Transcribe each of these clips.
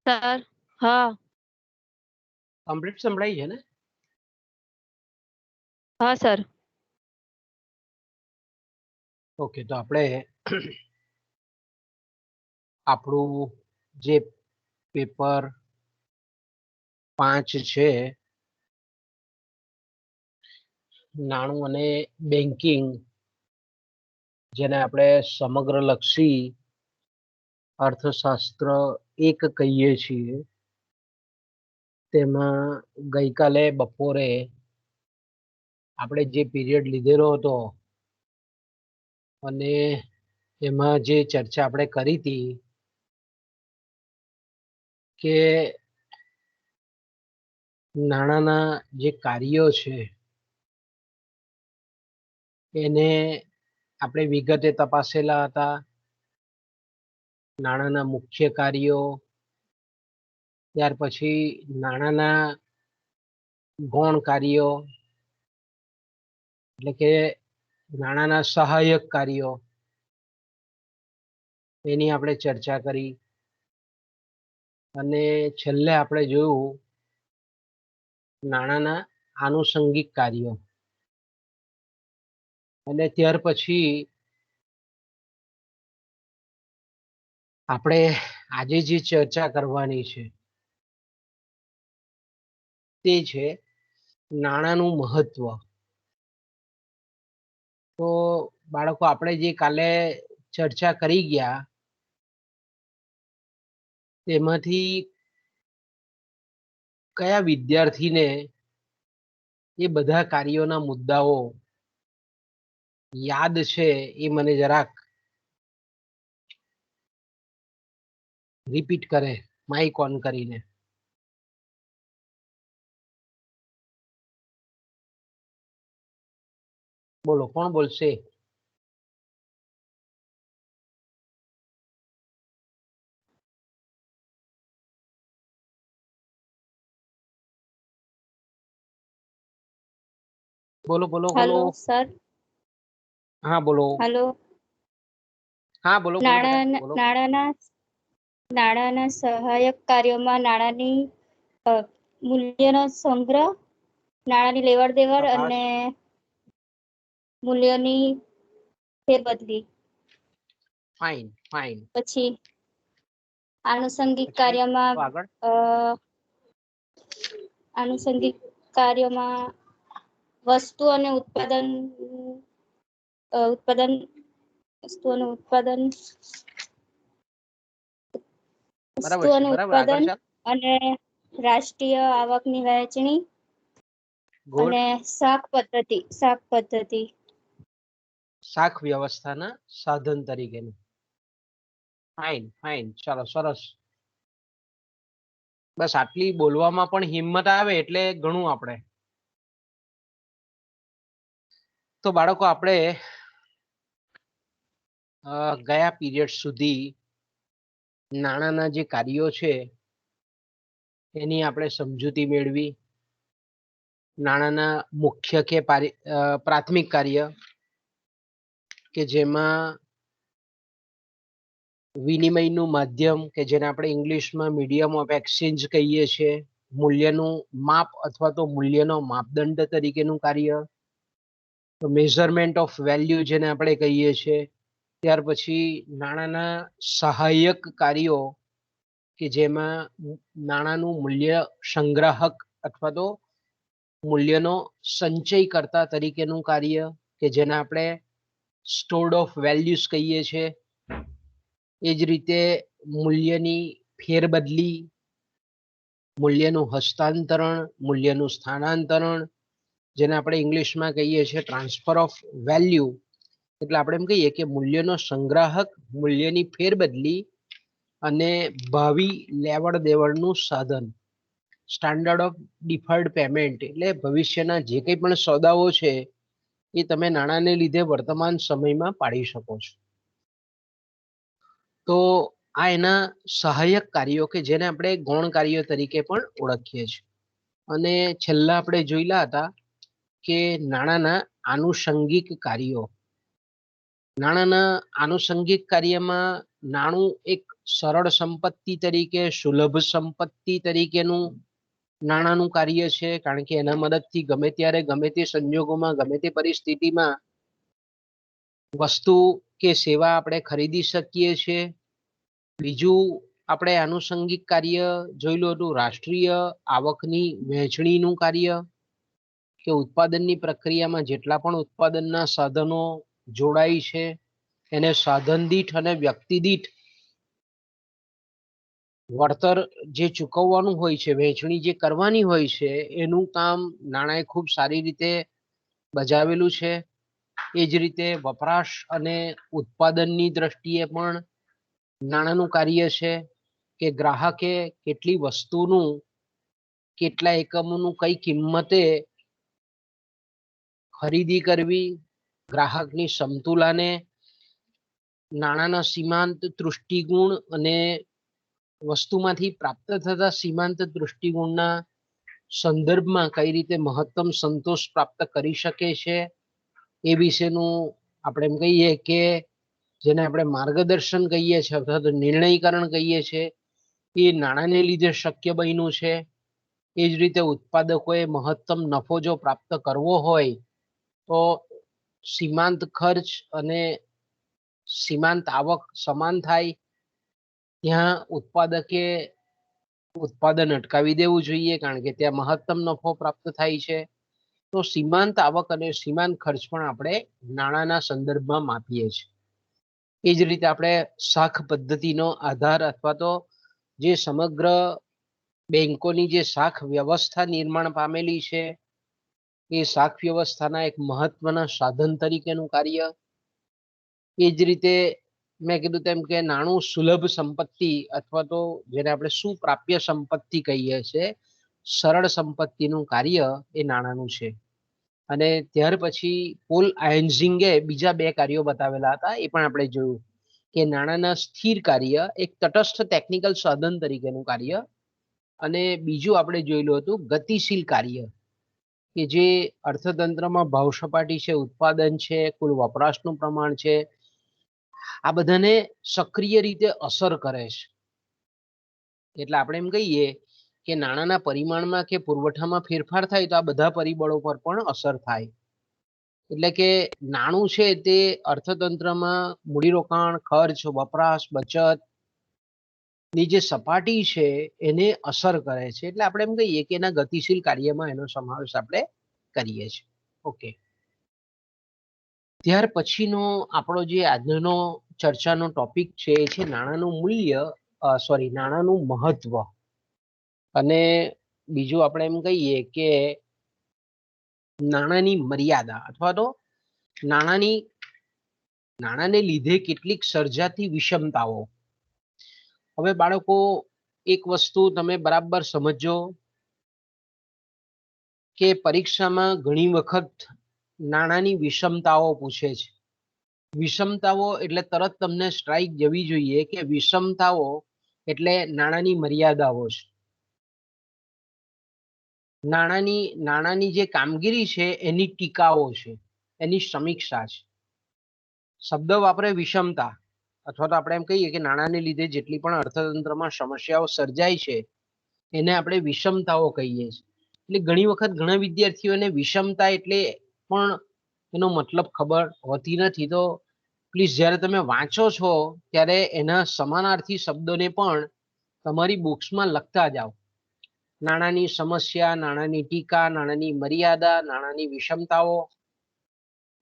Sir હા complete સંભળાય છે ને? હા સર. ઓકે, તો આપણે આપણું જે પેપર 5 છે, નાણું અને બેન્કિંગ, જેને આપણે સમગ્ર લક્ષી અર્થશાસ્ત્ર 1 કહીએ છીએ, તેમાં ગઈકાલે બપોરે આપણે જે પીરિયડ લીધેલો હતો અને એમાં જે ચર્ચા આપણે કરી હતી કે નાણાંના જે કાર્યો છે એને આપણે વિગતે તપાસેલા હતા. નાણાંના મુખ્ય કાર્યો, ત્યાર પછી નાણાંના ગૌણ કાર્યો એટલે કે નાણાંના સહાયક કાર્યો, એની આપણે ચર્ચા કરી. અને છેલ્લે આપણે જોયું નાણાંના આનુષંગિક કાર્યો. અને ત્યાર પછી આપણે આજે જે ચર્ચા કરવાની છે તે છે નાણાંનું મહત્વ. તો બાળકો, આપણે જે કાલે ચર્ચા કરી ગયા તેમાંથી કયા વિદ્યાર્થીને એ બધા કાર્યોના મુદ્દાઓ યાદ છે એ મને જરાક રિપીટ કરે માઇક ઓન કરીને. બોલો, કોણ બોલશે? બોલો બોલો બોલો. Hello sir. હા બોલો. હેલો. હા બોલો બોલો બેટા બોલો. નાણાંના સહાયક કાર્યોમાં નાણાંની મૂલ્યનો સંગ્રહ, નાણાંની લેવડ દેવડ તપાસ. અને મૂલ્યોની ફેરબદલી. Fine fine. પછી આનુષંગિક પછી કાર્યમાં તો આગળ આનુષંગિક કાર્યોમાં વસ્તુ અને ઉત્પાદન વસ્તુઓનું ઉત્પાદન બરાબર છે, વસ્તુઓનું બરાબર. આગળ ઉત્પાદન ચાલ. અને રાષ્ટ્રીય આવકની વહેંચણી ગુડ. અને શાક પદ્ધતિ શાખ વ્યવસ્થાના સાધન તરીકેનું. ફાઇન ફાઇન, ચાલો સરસ. બસ આટલી બોલવામાં પણ હિંમત આવે એટલે ઘણું. આપણે તો બાળકો, આપણે ગયા પીરિયડ સુધી નાણાંના જે કાર્યો છે એની આપણે સમજૂતી મેળવી. નાણાંના મુખ્ય કે પ્રાથમિક કાર્ય કે જેમાં વિનિમયનું માધ્યમ કે જેને આપણે ઇંગ્લિશમાં મીડિયમ ઓફ એક્સચેન્જ કહીએ છીએ, મૂલ્યનું માપ અથવા તો મૂલ્યનો માપદંડ તરીકેનું કાર્ય, તો મેઝરમેન્ટ ઓફ વેલ્યુ જેને આપણે કહીએ છીએ. ત્યાર પછી નાણાંના સહાયક કાર્યો કે જેમાં નાણાંનું મૂલ્ય સંગ્રાહક અથવા તો મૂલ્યનો સંચયકર્તા તરીકેનું કાર્ય કે જેને આપણે સ્ટોર્ડ ઓફ વેલ્યુઝ કહીએ છીએ. એ જ રીતે મૂલ્યની ફેરબદલી, મૂલ્યનું હસ્તાંતરણ, મૂલ્યનું સ્થાનાંતરણ, જેને આપણે ઇંગ્લિશમાં કહીએ છીએ ટ્રાન્સફર ઓફ વેલ્યુ. એટલે આપણે એમ કહીએ કે મૂલ્યનો સંગ્રાહક, મૂલ્યની ફેરબદલી અને ભાવિ લેવડ દેવડનું સાધન. સ્ટાન્ડર્ડ ઓફ ડિફર્ડ પેમેન્ટ એટલે ભવિષ્યના જે કંઈ પણ સોદાઓ છે એ તમે નાણાંને લીધે વર્તમાન સમયમાં પાડી શકો છો. તો આ એના સહાયક કાર્યો કે જેને આપણે ગૌણ કાર્યો તરીકે પણ ઓળખીએ છીએ. અને છેલ્લા આપણે જોયેલા હતા કે નાણાંના આનુષંગિક કાર્યો. નાણાંના આનુષંગિક કાર્યમાં નાણું એક સરળ સંપત્તિ તરીકે, સુલભ સંપત્તિ તરીકેનું નાણાંનું કાર્ય છે, કારણ કે એના મદદથી ગમે ત્યારે, ગમે તે સંજોગોમાં, ગમે તે પરિસ્થિતિમાં વસ્તુ કે સેવા આપણે ખરીદી શકીએ છીએ. બીજું આપણે આનુષંગિક કાર્ય જોયેલું હતું, રાષ્ટ્રીય આવકની વહેંચણીનું કાર્ય, કે ઉત્પાદનની પ્રક્રિયામાં જેટલા પણ ઉત્પાદનના સાધનો જોડાય છે એને સાધન દીઠ અને વ્યક્તિ દીઠ વળતર જે ચૂકવવાનું હોય છે, વહેંચણી જે કરવાની હોય છે, એનું કામ નાણાંએ ખૂબ સારી રીતે બજાવેલું છે. એ જ રીતે વપરાશ અને ઉત્પાદનની દ્રષ્ટિએ પણ નાણાંનું કાર્ય છે, કે ગ્રાહકે કેટલી વસ્તુનું, કેટલા એકમોનું કઈ કિંમતે ખરીદી કરવી, ગ્રાહકની સમતુલાને નાણાંના સીમાંત દૃષ્ટિગુણ અને વસ્તુમાંથી પ્રાપ્ત થતા સીમાંત દૃષ્ટિગુણના સંદર્ભમાં કઈ રીતે મહત્તમ સંતોષ પ્રાપ્ત કરી શકે છે એ વિશેનું આપણે એમ કહીએ કે જેને આપણે માર્ગદર્શન કહીએ છીએ અથવા તો નિર્ણયકરણ કહીએ છીએ, એ નાણાંને લીધે શક્ય બન્યું છે. એ જ રીતે ઉત્પાદકોએ મહત્તમ નફો જો પ્રાપ્ત કરવો હોય તો સીમાંત ખર્ચ અને સીમાંત આવક સમાન થાય, ત્યાં ઉત્પાદકે ઉત્પાદન અટકાવી દેવું જોઈએ, કારણ કે ત્યાં મહત્તમ નફો પ્રાપ્ત થાય છે. તો સીમાંત આવક અને સીમાંત ખર્ચ પણ આપણે નાણાંના સંદર્ભમાં માપીએ છીએ. એ જ રીતે આપણે શાખ પદ્ધતિનો આધાર અથવા તો જે સમગ્ર બેંકોની જે શાખ વ્યવસ્થા નિર્માણ પામેલી છે, એ શાખ વ્યવસ્થાના એક મહત્વના સાધન તરીકેનું કાર્ય. એ જ રીતે મેં કીધું તેમ કે નાણું સુલભ સંપત્તિ અથવા તો જેને આપણે સુપ્રાપ્ય સંપત્તિ કહીએ છીએ, સરળ સંપત્તિનું કાર્ય એ નાણાંનું છે. અને ત્યાર પછી પોલ આયન્ઝિંગે બીજા બે કાર્યો બતાવેલા હતા, એ પણ આપણે જોયું કે નાણાંના સ્થિર કાર્ય એક તટસ્થ ટેકનિકલ સાધન તરીકેનું કાર્ય, અને બીજું આપણે જોયેલું હતું ગતિશીલ કાર્ય, કે જે અર્થતંત્રમાં ભાવ સપાટી છે, ઉત્પાદન છે, કુલ વપરાશનું પ્રમાણ છે, આ બધાને સક્રિય રીતે અસર કરે છે. એટલે આપણે એમ કહીએ કે નાણાંના પરિમાણમાં કે પુરવઠામાં ફેરફાર થાય તો આ બધા પરિબળો પર પણ અસર થાય. એટલે કે નાણું છે તે અર્થતંત્રમાં મૂડીરોકાણ, ખર્ચ, વપરાશ, બચત ની જે સપાટી છે એને અસર કરે છે. એટલે આપણે એમ કહીએ કે એના ગતિશીલ કાર્યમાં એનો સમાવેશ આપણે કરીએ છીએ. ઓકે, ત્યાર પછીનો આપણો જે આજનો ચર્ચાનો ટોપિક છે એ છે નાણાંનું મૂલ્ય, નાણાંનું મહત્વ. અને બીજું આપણે એમ કહીએ કે નાણાંની મર્યાદા અથવા તો નાણાંને લીધે કેટલીક સર્જાતી વિષમતાઓ. હવે બાળકો એક વસ્તુ તમે બરાબર સમજો કે પરીક્ષામાં ઘણી વખત નાણાંની વિષમતાઓ પૂછે છે. વિષમતાઓ એટલે તરત તમને સ્ટ્રાઇક જવી જોઈએ કે વિષમતાઓ એટલે નાણાંની મર્યાદાઓ છે. નાણાંની જે કામગીરી છે એની ટીકાઓ છે, એની સમીક્ષા છે. શબ્દ વાપરે વિષમતા, અથવા તો આપણે એમ કહીએ કે નાણાંને લીધે જેટલી પણ અર્થતંત્રમાં સમસ્યાઓ સર્જાય છે એને આપણે વિષમતાઓ કહીએ છીએ. એટલે ઘણી વખત ઘણા વિદ્યાર્થીઓને વિષમતા એટલે પણ એનો મતલબ ખબર હોતી નથી. તો પ્લીઝ જ્યારે તમે વાંચો છો ત્યારે એના સમાનાર્થી શબ્દોને પણ તમારી બુક્સમાં લખતા જાઓ. નાણાંની સમસ્યા, નાણાંની ટીકા, નાણાંની મર્યાદા, નાણાંની વિષમતાઓ,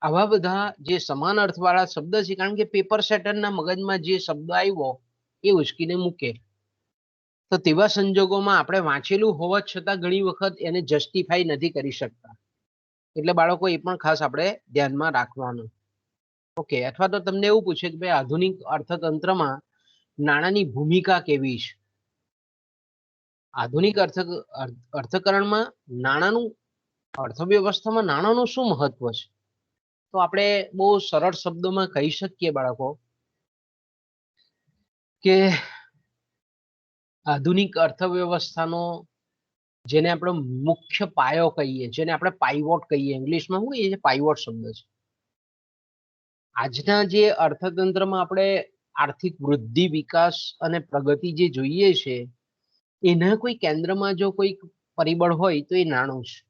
આવા બધા જે સમાન અર્થવાળા શબ્દ છે, કારણ કે પેપર સેટરના મગજમાં જે શબ્દ આવ્યો એ ઉચકીને મૂકે. તો તેવા સંજોગોમાં આપણે વાંચેલું હોવા છતાં ઘણી વખત એને જસ્ટિફાઈ નથી કરી શકતા. એટલે બાળકો એ પણ ખાસ આપણે ધ્યાનમાં રાખવાનું. ઓકે, અથવા તો તમને એવું પૂછે કે ભાઈ આધુનિક અર્થતંત્રમાં નાણાંની ભૂમિકા કેવી છે. આધુનિક અર્થકરણમાં નાણાંનું, અર્થવ્યવસ્થામાં નાણાંનું શું મહત્વ છે? તો આપણે બહુ સરળ શબ્દોમાં કહી શકીએ બાળકો કે આધુનિક અર્થવ્યવસ્થાનો જેને આપણે મુખ્ય પાયો કહીએ, જેને આપણે પાઇવોટ કહીએ, ઇંગ્લિશમાં શું એ પાઇવોટ શબ્દ છે. આજના જે અર્થતંત્રમાં આપણે આર્થિક વૃદ્ધિ, વિકાસ અને પ્રગતિ જે જોઈએ છે એના કોઈ કેન્દ્રમાં જો કોઈ પરિબળ હોય તો એ નાણું છે.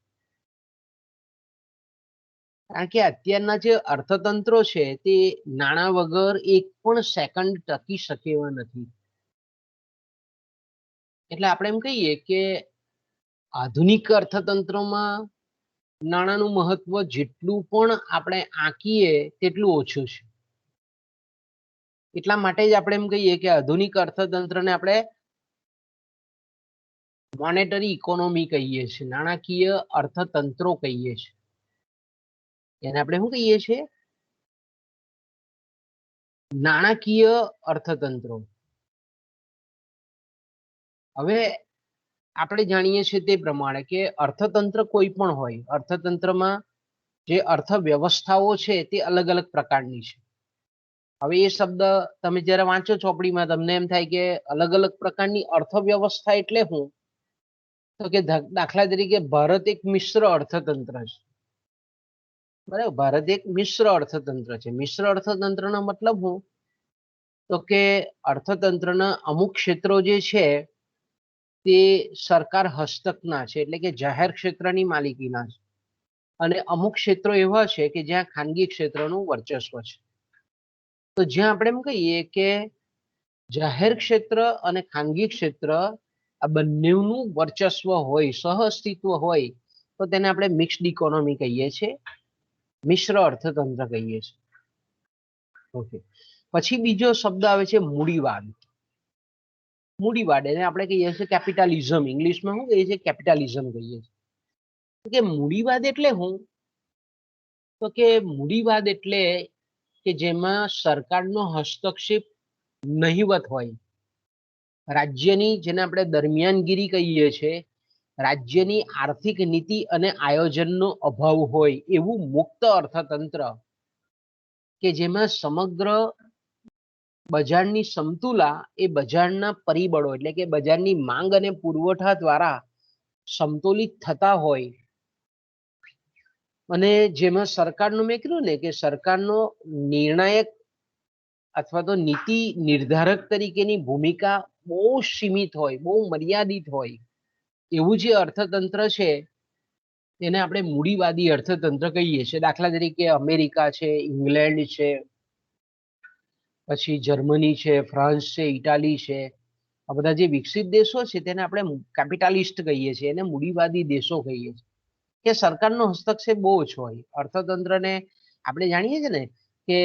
કારણ કે અત્યારના જે અર્થતંત્રો છે તે નાણાં વગર એક પણ સેકન્ડ ટકી શકે એવા નથી. એટલે આપણે એમ કહીએ કે આધુનિક અર્થતંત્રમાં નાણાંનું મહત્વ જેટલું પણ આપણે આંકીએ તેટલું ઓછું છે. એટલા માટે જ આપણે એમ કહીએ કે આધુનિક અર્થતંત્રને આપણે મોનેટરી ઇકોનોમી કહીએ છીએ, નાણાકીય અર્થતંત્રો કહીએ છીએ. એને આપણે શું કહીએ છીએ? નાણાકીય અર્થતંત્રો. હવે આપણે જાણીએ છીએ તે પ્રમાણે કે અર્થતંત્ર કોઈ પણ હોય, અર્થતંત્રમાં જે અર્થવ્યવસ્થાઓ છે તે અલગ અલગ પ્રકારની છે. હવે એ શબ્દ તમે જ્યારે વાંચો ચોપડીમાં તમને એમ થાય કે અલગ અલગ પ્રકારની અર્થવ્યવસ્થા એટલે શું? તો કે દાખલા તરીકે ભારત એક મિશ્ર અર્થતંત્ર છે. બરાબર, ભારત એક મિશ્ર અર્થતંત્ર છે. મિશ્ર અર્થતંત્રનો મતલબ શું? તો કે અર્થતંત્રના અમુક ક્ષેત્રો જે છે તે સરકાર હસ્તકના છે, એટલે કે જાહેર ક્ષેત્રની માલિકીના છે, અને અમુક ક્ષેત્રો એવા છે કે જ્યાં ખાનગી ક્ષેત્રનું વર્ચસ્વ છે. તો જ્યાં આપણે એમ કહીએ કે જાહેર ક્ષેત્ર અને ખાનગી ક્ષેત્ર આ બંનેનું વર્ચસ્વ હોય, સહઅસ્તિત્વ હોય, તો તેને આપણે મિક્સ્ડ ઇકોનોમી કહીએ છીએ, મિશ્ર અર્થતંત્ર કહીએ છીએ. ઓકે, પછી બીજો શબ્દ આવે છે મૂડીવાદ. મૂડીવાદ એને આપણે કહીએ છીએ કેપિટાલિઝમ. ઇંગ્લિશમાં શું કહીએ છીએ? કેપિટાલિઝમ કહીએ છીએ. કે મૂડીવાદ એટલે શું? તો કે મૂડીવાદ એટલે કે જેમાં સરકારનો હસ્તક્ષેપ નહિવત હોય, રાજ્યની, જેને આપણે દરમિયાનગીરી કહીએ છીએ, રાજ્યની આર્થિક નીતિ અને આયોજનનો અભાવ હોય એવું મુક્ત અર્થતંત્ર કે જેમાં સમગ્ર બજારની સમતુલા એ બજારના પરિબળો એટલે કે બજારની માંગ અને પુરવઠા દ્વારા સમતોલિત થતા હોય, અને જેમાં સરકારનું, મેં કીધું ને કે સરકારનો નિર્ણાયક અથવા તો નીતિ નિર્ધારક તરીકેની ભૂમિકા બહુ સીમિત હોય, બહુ મર્યાદિત હોય, એવું જે અર્થતંત્ર છે તેને આપણે મૂડીવાદી અર્થતંત્ર કહીએ છીએ. દાખલા તરીકે અમેરિકા છે, ઇંગ્લેન્ડ છે, પછી જર્મની છે, ફ્રાન્સ છે, ઇટાલી છે, આ બધા જે વિકસિત દેશો છે તેને આપણે કેપિટાલિસ્ટ કહીએ છીએ, એને મૂડીવાદી દેશો કહીએ છીએ, કે સરકારનો હસ્તક્ષેપ બહુ ઓછો હોય. અર્થતંત્રને આપણે જાણીએ છીએ ને કે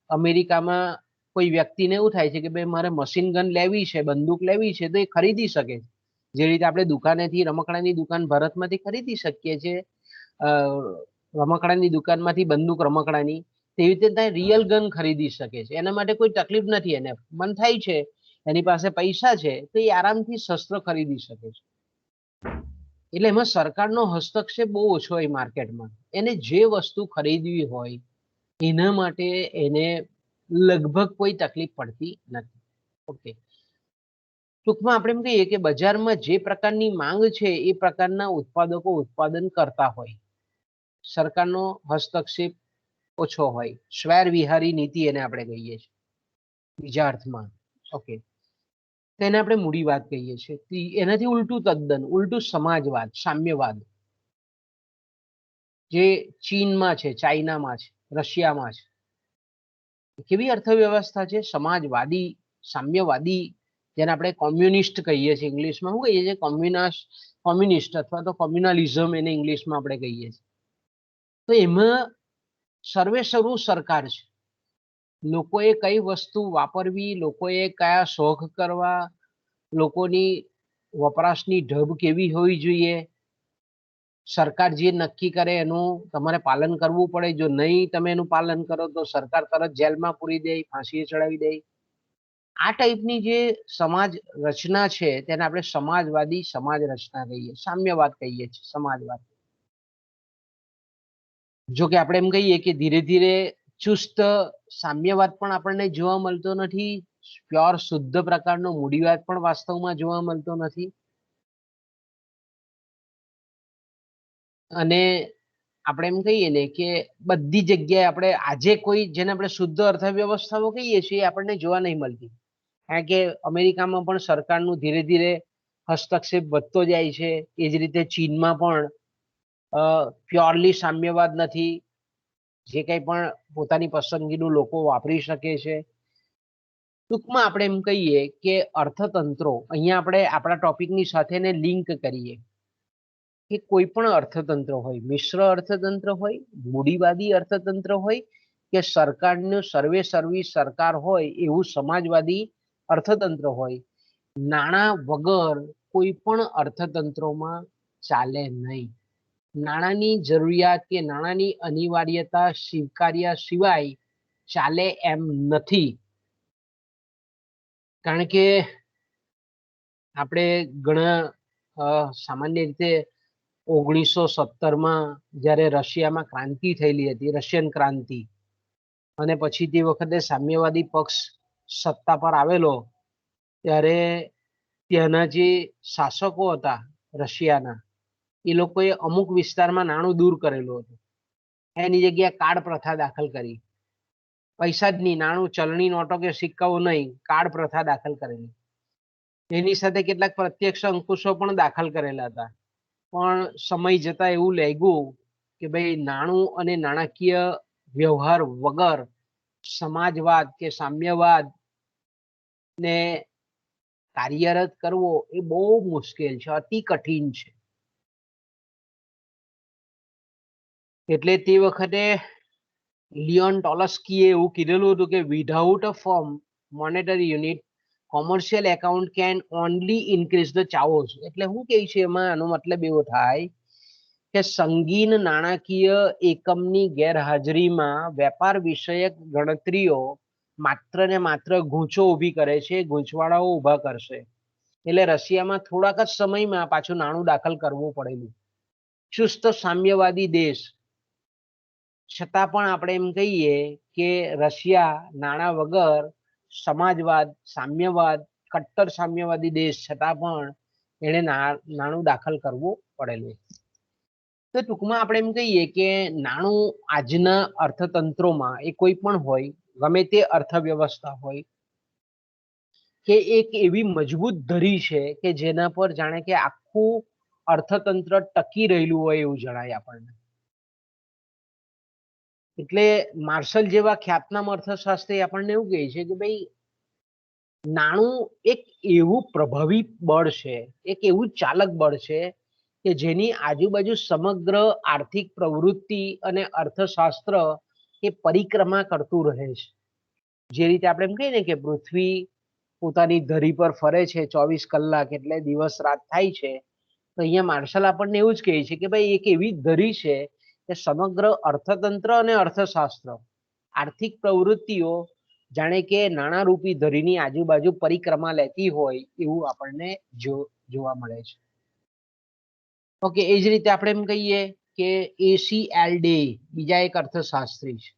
અમેરિકામાં કોઈ વ્યક્તિને એવું થાય છે કે ભાઈ મારે મશીન ગન લેવી છે, બંદૂક લેવી છે, તો એ ખરીદી શકે છે. જે રીતે આપણે દુકાનેથી, રમકડાની દુકાન ભારતમાંથી ખરીદી શકીએ છીએ, રમકડાની દુકાનમાંથી બંદૂક રમકડાની, તેવી રીતે ત્યાં રિયલ ગન ખરીદી શકે છે. એના માટે કોઈ તકલીફ નથી. એને મન થાય છે, એની પાસે પૈસા છે, તો એ આરામથી શસ્ત્ર ખરીદી શકે છે. એટલે એમાં સરકારનો હસ્તક્ષેપ બહુ ઓછો હોય માર્કેટમાં. એને જે વસ્તુ ખરીદવી હોય એના માટે એને લગભગ કોઈ તકલીફ પડતી નથી. ઓકે, ટૂંકમાં આપણે એમ કહીએ કે બજારમાં જે પ્રકારની માંગ છે એ પ્રકારના ઉત્પાદકો ઉત્પાદન કરતા હોય, સરકારનો હસ્તક્ષેપ ઓછો હોય. સ્વેર વિહારી નીતિ એને આપણે કહીએ છીએ બીજા અર્થમાં. ઓકે, તેને આપણે મૂડીવાદ કહીએ છીએ. એનાથી ઉલટું, તદ્દન ઉલટું સમાજવાદ, સામ્યવાદ, જે ચીનમાં છે, ચાઇનામાં છે, રશિયામાં છે. કેવી અર્થવ્યવસ્થા છે? સમાજવાદી, સામ્યવાદી, જેને આપણે કોમ્યુનિસ્ટ કહીએ છીએ. ઇંગ્લિશમાં શું કહીએ છીએ? કોમ્યુનિસ્ટ અથવા તો કોમ્યુનલિઝમ એને ઇંગ્લિશમાં આપણે કહીએ છીએ. તો એમાં સર્વે સર્વ સરકાર છે. લોકોએ કઈ વસ્તુ વાપરવી, લોકોએ કયા શોખ કરવા, લોકોની વપરાશની ઢબ કેવી હોવી જોઈએ, સરકાર જે નક્કી કરે એનું તમારે પાલન કરવું પડે. જો નહીં તમે એનું પાલન કરો તો સરકાર તરત જેલમાં પૂરી દે, ફાંસીએ ચડાવી દે. આ ટાઈપની જે સમાજ રચના છે તેને આપણે સમાજવાદી સમાજ રચના કહીએ, સામ્યવાદ કહીએ છીએ, સમાજવાદ. જો કે આપણે એમ કહીએ કે ધીરે ધીરે ચુસ્ત સામ્યવાદ પણ આપણને જોવા મળતો નથી, પ્યોર શુદ્ધ પ્રકારનો મૂડીવાદ પણ વાસ્તવમાં જોવા મળતો નથી. અને આપણે એમ કહીએ ને કે બધી જગ્યાએ આપણે આજે કોઈ જેને આપણે શુદ્ધ અર્થવ્યવસ્થાઓ કહીએ છીએ આપણને જોવા નહીં મળતી. કારણ કે અમેરિકામાં પણ સરકારનું ધીરે ધીરે હસ્તક્ષેપ વધતો જાય છે. એ જ રીતે ચીનમાં પણ પ્યોરલી સામ્યવાદ નથી, જે કંઈ પણ પોતાની પસંદગીનું લોકો વાપરી શકે છે. ટૂંકમાં આપણે એમ કહીએ કે અર્થતંત્રો, અહીંયા આપણે આપણા ટોપિકની સાથે લિંક કરીએ કે કોઈ પણ અર્થતંત્ર હોય, મિશ્ર અર્થતંત્ર હોય, મૂડીવાદી અર્થતંત્ર હોય કે સરકારનું સર્વે સર્વિસ સરકાર હોય એવું સમાજવાદી અર્થતંત્ર હોય, નાણાં વગર કોઈ પણ અર્થતંત્રોમાં ચાલે નહીં. નાણાંની જરૂરિયાત કે નાણાંની અનિવાર્યતા સ્વીકાર્યા સિવાય ચાલે એમ નથી. કારણ કે આપણે ઘણા સામાન્ય રીતે 1917માં જ્યારે રશિયામાં ક્રાંતિ થયેલી હતી, રશિયન ક્રાંતિ, અને પછી તે વખતે સામ્યવાદી પક્ષ સત્તા પર આવેલો, ત્યારે ત્યાંના જે શાસકો હતા રશિયાના, એ લોકોએ અમુક વિસ્તારમાં નાણું દૂર કરેલું હતું. એની જગ્યાએ કાર્ડ પ્રથા દાખલ કરી. પૈસા જ નહીં, નાણું, ચલણી નોટો કે સિક્કાઓ નહીં, કાર્ડ પ્રથા દાખલ કરેલી. એની સાથે કેટલાક પ્રત્યક્ષ અંકુશો પણ દાખલ કરેલા હતા. પણ સમય જતા એવું લાગ્યું કે ભાઈ નાણું અને નાણાકીય વ્યવહાર વગર સમાજવાદ કે સામ્યવાદ ને કાર્યરત કરવો એ બહુ મુશ્કેલ છે, અતિ કઠિન છે. એટલે તે વખતે લિયોન ટોલસ્કીએ એવું કીધેલું હતું કે without a form monetary unit commercial account can only increase the chaos. એટલે શું કહે છે એમાં? આનો મતલબ એવો થાય કે સંગીન નાણાકીય એકમની ગેરહાજરીમાં વેપાર વિષયક ગણતરીઓ માત્ર ને માત્ર ગૂંચો ઊભી કરે છે, ગૂંચવાડાઓ ઊભા કરશે. એટલે રશિયામાં થોડાક જ સમયમાં પાછું નાણું દાખલ કરવું પડેલું. ચુસ્ત સામ્યવાદી દેશ છતાં પણ આપણે એમ કહીએ કે રશિયા નાણાં વગર સમાજવાદ, સામ્યવાદ, કટ્ટર સામ્યવાદી દેશ છતાં પણ એને નાણું દાખલ કરવું પડેલું. તો ટૂંકમાં આપણે એમ કહીએ કે નાણું આજના અર્થતંત્રોમાં એ કોઈ પણ હોય, ગમે તે અર્થવ્યવસ્થા હોય, કે એક એવી મજબૂત ધરી છે કે જેના પર જાણે કે આખું અર્થતંત્ર ટકી રહેલું હોય એવું જણાય આપણને. એટલે માર્શલ જેવા ખ્યાતનામ અર્થશાસ્ત્રી આપણને એવું કહે છે કે ભાઈ નાણું એક એવું પ્રભાવી બળ છે, એક એવું ચાલક બળ છે કે જેની આજુબાજુ સમગ્ર આર્થિક પ્રવૃત્તિ અને અર્થશાસ્ત્ર એ પરિક્રમા કરતું રહે છે. જે રીતે આપણે એમ કહીએ ને કે પૃથ્વી પોતાની ધરી પર ફરે છે 24 કલાક, એટલે દિવસ રાત થાય છે. તો અહીંયા માર્શલ આપણને એવું જ કહે છે કે ભાઈ એક એવી ધરી છે કે સમગ્ર અર્થતંત્ર અને અર્થશાસ્ત્ર, આર્થિક પ્રવૃત્તિઓ જાણે કે નાણારૂપી ધરીની આજુબાજુ પરિક્રમા લેતી હોય એવું આપણને જોવા મળે છે. ઓકે, એ જ રીતે આપણે એમ કહીએ કે એસીએલ ડે બીજા એક અર્થશાસ્ત્રી છે.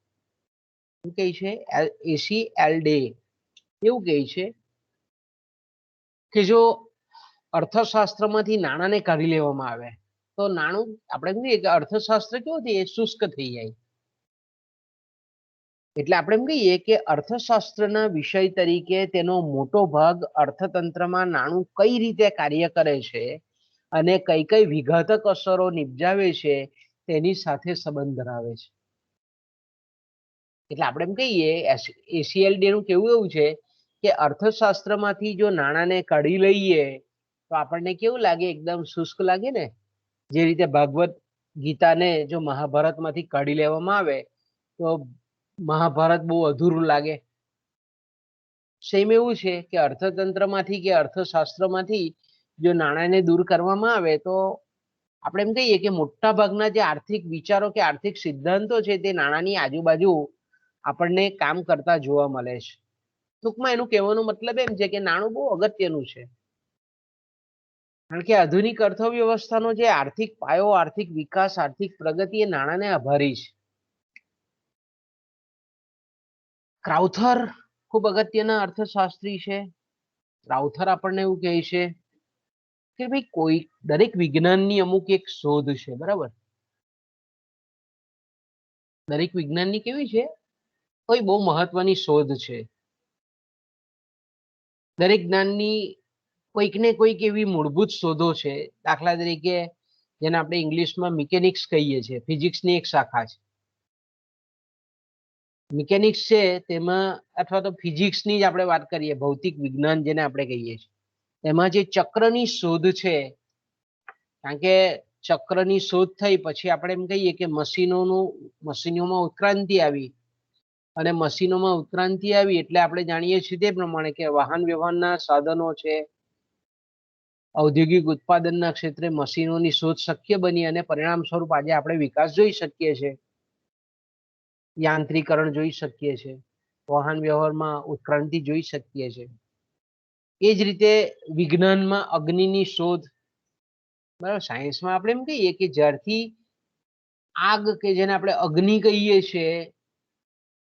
શું કહે છે? એસીએલ ડે એવું કહે છે કે જો અર્થશાસ્ત્રમાંથી નાણાંને કાઢી લેવામાં આવે તો નાણું, આપણે કહીએ કે અર્થશાસ્ત્ર કેવું થાય, શુષ્ક થઈ જાય. એટલે આપણે એમ કહીએ કે અર્થશાસ્ત્રના વિષય તરીકે તેનો મોટો ભાગ અર્થતંત્રમાં નાણું કઈ રીતે કાર્ય કરે છે અને કઈ કઈ વિઘાતક અસરો નિપજાવે છે તેની સાથે સંબંધ ધરાવે છે. એટલે આપણે એમ કહીએ એસીએલ ડે નું કેવું એવું છે કે અર્થશાસ્ત્રમાંથી જો નાણાંને કાઢી લઈએ તો આપણને કેવું લાગે? એકદમ શુષ્ક લાગે ને. જે રીતે ભાગવત ગીતાને જો મહાભારતમાંથી કાઢી લેવામાં આવે તો મહાભારત બહુ અધૂરું લાગે. સેમ એવું છે કે અર્થતંત્રમાંથી કે અર્થશાસ્ત્રમાંથી જો નાણાંને દૂર કરવામાં આવે તો આપણે એમ કહીએ કે મોટા ભાગના જે આર્થિક વિચારો કે આર્થિક સિદ્ધાંતો છે તે નાણાંની આજુબાજુ આપણને કામ કરતા જોવા મળે છે. ટૂંકમાં એનું કહેવાનો મતલબ એમ છે કે નાણું બહુ અગત્યનું છે. કારણ કે આધુનિક અર્થવ્યવસ્થાનો જે આર્થિક પાયો, આર્થિક વિકાસ, આર્થિક પ્રગતિ એ નાણાંને આભારી છે. ક્રાઉથર ખૂબ અગત્યના અર્થશાસ્ત્રી છે. ક્રાઉથર આપણને એવું કહે છે કે ભાઈ દરેક વિજ્ઞાનની અમુક એક શોધ છે, બરાબર? દરેક વિજ્ઞાનની કેવી છે, કોઈ બહુ મહત્વની શોધ છે. દરેક જ્ઞાનની કોઈક ને કોઈક એવી મૂળભૂત શોધો છે. દાખલા તરીકે જેને આપણે ઇંગ્લિશમાં મિકેનિક્સ કહીએ છીએ, ફિઝિક્સની એક શાખા છે. મિકેનિક્સ છે તેમાં, અથવા તો ફિઝિક્સની જ આપણે વાત કરીએ, ભૌતિક વિજ્ઞાન જેને આપણે કહીએ છીએ, એમાં જે ચક્રની શોધ છે, કારણ કે ચક્રની શોધ થઈ પછી આપણે એમ કહીએ કે મશીનોમાં ઉત્ક્રાંતિ આવી, અને મશીનોમાં ઉત્ક્રાંતિ આવી એટલે આપણે જાણીએ છીએ તે પ્રમાણે કે વાહન વ્યવહારના સાધનો છે, ઔદ્યોગિક ઉત્પાદનના ક્ષેત્રે મશીનોની શોધ શક્ય બની, અને પરિણામ સ્વરૂપ આજે આપણે વિકાસ જોઈ શકીએ છીએ, યાંત્રીકરણ જોઈ શકીએ છીએ, વાહન વ્યવહારમાં ઉત્ક્રાંતિ જોઈ શકીએ છીએ. એ જ રીતે વિજ્ઞાનમાં અગ્નિની શોધ, બરાબર, સાયન્સમાં આપણે એમ કહીએ કે જ્યારથી આગ કે જેને આપણે અગ્નિ કહીએ છીએ,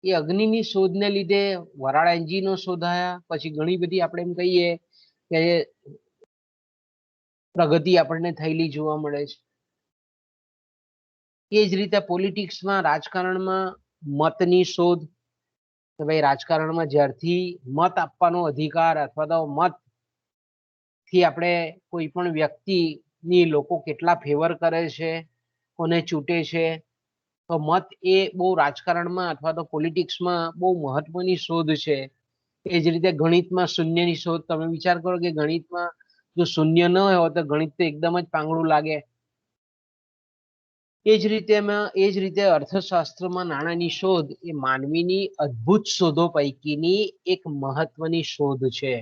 એ અગ્નિની શોધને લીધે વરાળ એન્જિનો શોધાયા, પછી ઘણી બધી આપણે એમ કહીએ કે પ્રગતિ આપણને થયેલી જોવા મળે છે. એ જ રીતે પોલિટિક્સમાં, રાજકારણમાં મતની શોધ, કે ભાઈ રાજકારણમાં જ્યારથી મત આપવાનો અધિકાર અથવા તો મત થી આપણે કોઈ પણ વ્યક્તિની લોકો કેટલા ફેવર કરે છે, કોને ચૂંટે છે, તો મત એ બહુ રાજકારણમાં અથવા તો પોલિટિક્સમાં બહુ મહત્વની શોધ છે. એ જ રીતે ગણિતમાં શૂન્યની શોધ. તમે વિચાર કરો કે ગણિતમાં જો શૂન્ય ન હોય તો ગણિત તો એકદમ જ પાંગળું લાગે. એ જ રીતે અર્થશાસ્ત્રમાં નાણાંની શોધ એ માનવીની અદ્ભુત શોધો પૈકીની એક મહત્વની શોધ છે.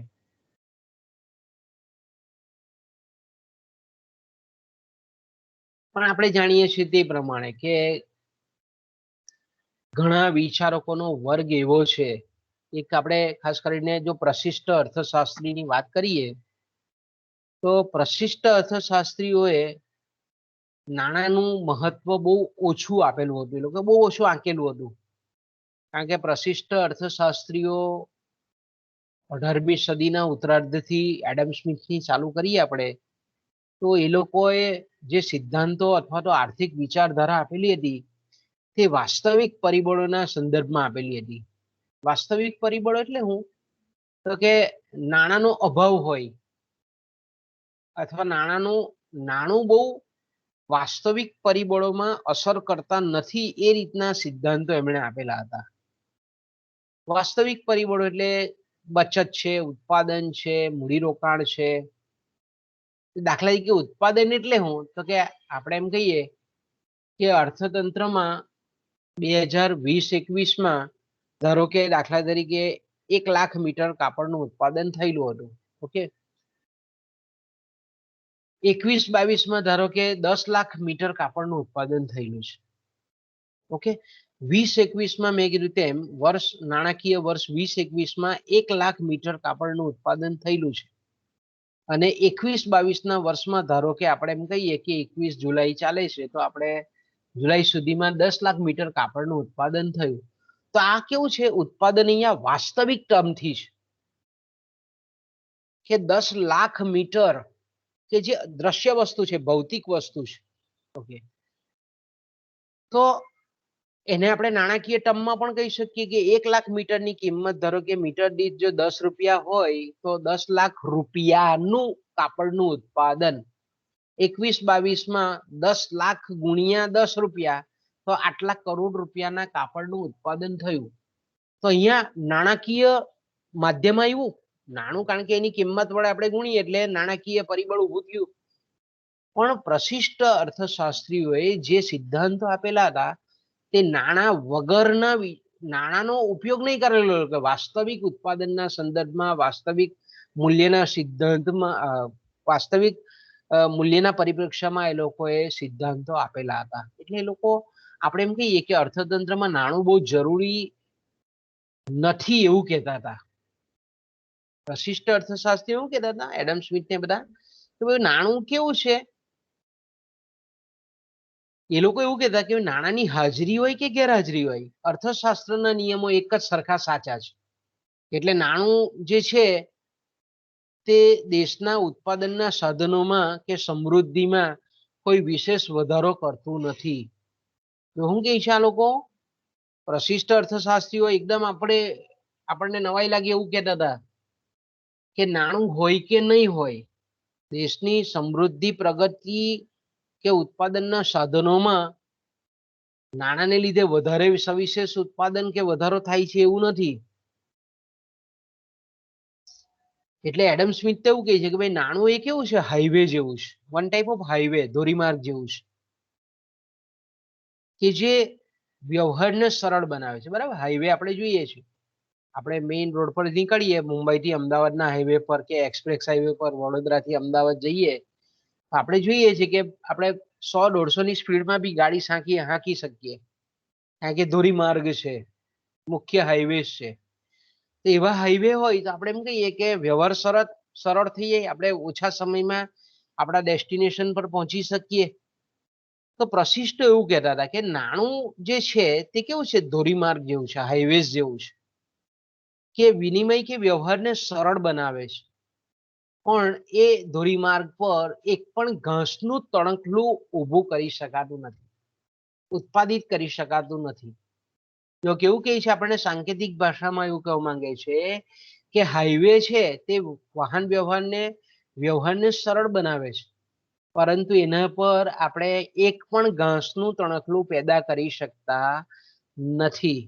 પણ આપણે જાણીએ છીએ તે પ્રમાણે કે ઘણા વિચારકોનો વર્ગ એવો છે, એક આપણે ખાસ કરીને જો પ્રશિષ્ટ અર્થશાસ્ત્રીની વાત કરીએ તો પ્રશિષ્ટ અર્થશાસ્ત્રીઓએ નાણાંનું મહત્વ બહુ ઓછું આપેલું હતું, એ લોકો બહુ ઓછું આંકેલું હતું. કારણ કે પ્રશિષ્ટ અર્થશાસ્ત્રીઓ 18મી સદીના ઉત્તરાર્ધથી એડમ સ્મિથની ચાલુ કરીએ આપણે, તો એ લોકોએ જે સિદ્ધાંતો અથવા તો આર્થિક વિચારધારા આપેલી હતી તે વાસ્તવિક પરિબળોના સંદર્ભમાં આપેલી હતી. વાસ્તવિક પરિબળો એટલે શું? તો કે નાણાંનો અભાવ હોય અથવા નાણું બહુ વાસ્તવિક પરિબળોમાં અસર કરતા નથી, એ રીતના સિદ્ધાંતો એમણે આપેલા હતા. વાસ્તવિક પરિબળો એટલે બચત છે, ઉત્પાદન છે, મૂડીરોકાણ છે. દાખલા તરીકે ઉત્પાદન એટલે શું? તો કે આપણે એમ કહીએ કે અર્થતંત્રમાં 2020-21માં ધારો કે દાખલા તરીકે 1 લાખ મીટર કાપડનું ઉત્પાદન થયેલું હતું. ઓકે, 21-22માં ધારો કે 10 લાખ મીટર કાપડનું ઉત્પાદન થયેલું છે. ઓકે, 20-21માં મેં કીધું તેમ નાણાકીય વર્ષ 20-21માં 1 લાખ મીટર કાપડનું ઉત્પાદન થયેલું છે, અને 21-22ના વર્ષમાં ધારો કે આપણે એમ કહીએ કે 21 જુલાઈ ચાલે છે, તો આપણે જુલાઈ સુધીમાં 10 લાખ મીટર કાપડનું ઉત્પાદન થયું. તો આ કેવું છે? ઉત્પાદન અહીંયા વાસ્તવિક ટર્મથી છે કે 10 લાખ મીટર, કે જે દ્રશ્ય વસ્તુ છે, ભૌતિક વસ્તુ છે. ઓકે, તો એને આપણે નાણાકીય ટર્મમાં પણ કહી શકીએ કે 1 લાખ મીટરની કિંમત, ધારો કે મીટર દીઠ જો 10 રૂપિયા હોય તો 10 લાખ રૂપિયાનું કાપડનું ઉત્પાદન. 21-22માં 10 લાખ ગુણ્યા 10 રૂપિયા, તો આટલા કરોડ રૂપિયાના કાપડનું ઉત્પાદન થયું. તો અહીંયા નાણાકીય માધ્યમ આવ્યું, નાણું, કારણ કે એની કિંમત વડે આપણે ગુણીએ એટલે નાણાકીય પરિબળ ઊભું થયું. પણ પ્રશિષ્ટ અર્થશાસ્ત્રીઓએ જે સિદ્ધાંતો આપેલા હતા તે નાણાંનો ઉપયોગ નહીં કરેલો, કે વાસ્તવિક ઉત્પાદનના સંદર્ભમાં, વાસ્તવિક મૂલ્યના સિદ્ધાંતમાં, વાસ્તવિક મૂલ્યના પરિપ્રેક્ષ્યમાં એ લોકોએ સિદ્ધાંતો આપેલા હતા. એટલે એ લોકો, આપણે એમ કહીએ કે અર્થતંત્રમાં નાણું બહુ જરૂરી નથી એવું કહેતા હતા. પ્રશિષ્ટ અર્થશાસ્ત્રી એવું કહેતા હતા, એડમ સ્મિથ ને બધા, કે ભાઈ નાણું કેવું છે, એ લોકો એવું કહેતા કે નાણાંની હાજરી હોય કે ગેરહાજરી હોય, અર્થશાસ્ત્રના નિયમો એક જ સરખા સાચા છે. એટલે નાણું જે છે તે દેશના ઉત્પાદનના સાધનોમાં કે સમૃદ્ધિમાં કોઈ વિશેષ વધારો કરતું નથી. તો શું કહે છે આ લોકો? પ્રશિષ્ટ અર્થશાસ્ત્રીઓ એકદમ આપણને નવાઈ લાગે એવું કહેતા હતા કે નાણું હોય કે નહીં હોય, દેશની સમૃદ્ધિ, પ્રગતિ કે ઉત્પાદનના સાધનોમાં નાણાંને લીધે વધારે સવિશેષ ઉત્પાદન કે વધારો થાય છે એવું નથી. એટલે એડમ સ્મિથ એવું કહે છે કે ભાઈ નાણું એ કેવું છે, હાઈવે જેવું છે, વન ટાઈપ ઓફ હાઈવે, ધોરીમાર્ગ જેવું છે કે જે વ્યવહારને સરળ બનાવે છે. બરાબર, હાઈવે આપણે જોઈએ છીએ, આપણે મેઇન રોડ પર નીકળીએ મુંબઈ થી અમદાવાદના હાઈવે પર કે એક્સપ્રેસ હાઈવે પર વડોદરાથી અમદાવાદ જઈએ, આપણે જોઈએ છીએ કે આપણે 100-150 ની સ્પીડમાં બી ગાડી હાંકી શકીએ, કારણ કે ધોરીમાર્ગ છે, મુખ્ય હાઈવે છે. તો એવા હાઈવે હોય તો આપણે એમ કહીએ કે વ્યવહાર સરળ થઈ જાય, આપણે ઓછા સમયમાં આપણા ડેસ્ટિનેશન પર પહોંચી શકીએ. તો પ્રશિષ્ટ એવું કહેતા હતા કે નાણું જે છે તે કેવું છે, ધોરીમાર્ગ જેવું છે, હાઈવેઝ જેવું છે, કે વિનિમય કે વ્યવહારને સરળ બનાવે છે, પણ એ ધોરીમાર્ગ પર એક પણ ઘાસનું તણખલું ઊભું કરી શકાતું નથી, ઉત્પાદિત કરી શકાતું નથી. જો કેવું કહે છે, આપણને સાંકેતિક ભાષામાં એવું કહેવા માંગે છે કે હાઈવે છે તે વાહન વ્યવહારને સરળ બનાવે છે, પરંતુ એના પર આપણે એક પણ ઘાસનું તણખલું પેદા કરી શકતા નથી.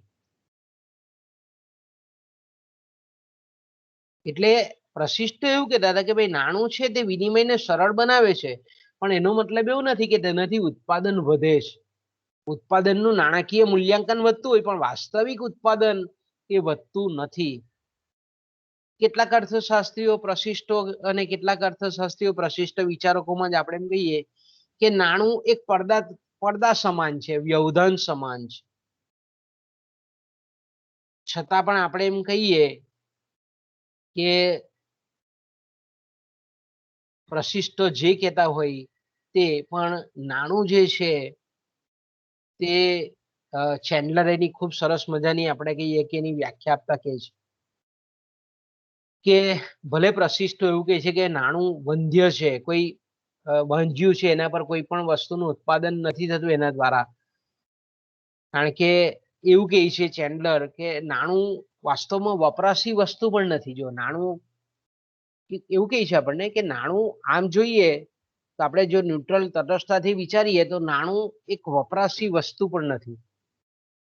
એટલે પ્રશિષ્ટ એવું કહેતા હતા કે ભાઈ નાણું છે તે વિનિમયને સરળ બનાવે છે, પણ એનો મતલબ એવું નથી કે તેનાથી ઉત્પાદન વધે છે. ઉત્પાદનનું નાણાકીય મૂલ્યાંકન વધતું હોય, પણ વાસ્તવિક ઉત્પાદન એ વધતું નથી. કેટલાક અર્થશાસ્ત્રીઓ પ્રશિષ્ટો અને કેટલાક અર્થશાસ્ત્રીઓ પ્રશિષ્ટ વિચારકોમાં જ આપણે એમ કહીએ કે નાણું એક પડદા સમાન છે, વ્યવધાન સમાન છે. છતાં પણ આપણે એમ કહીએ કે પ્રશિષ્ટો જે કહેતા હોય તે, પણ નાણું જે છે તે ચેન્ડલર એની ખૂબ સરસ મજાની આપણે કહીએ કે એની વ્યાખ્યા આપતા કહે છે કે ભલે પ્રશિષ્ટો એવું કહે છે કે નાણું વંધ્ય છે, કોઈ વાંધ્યું છે, એના પર કોઈ પણ વસ્તુનું ઉત્પાદન નથી થતું એના દ્વારા, કારણ કે એવું કહે છે ચેન્ડલર કે નાણું વાસ્તવમાં વપરાશી વસ્તુ પણ નથી. જો નાણું એવું કહે છે આપણને કે નાણું આમ જોઈએ તો આપણે જો ન્યુટ્રલ તટસ્થતાથી વિચારીએ તો નાણું એક વપરાશી વસ્તુ પણ નથી.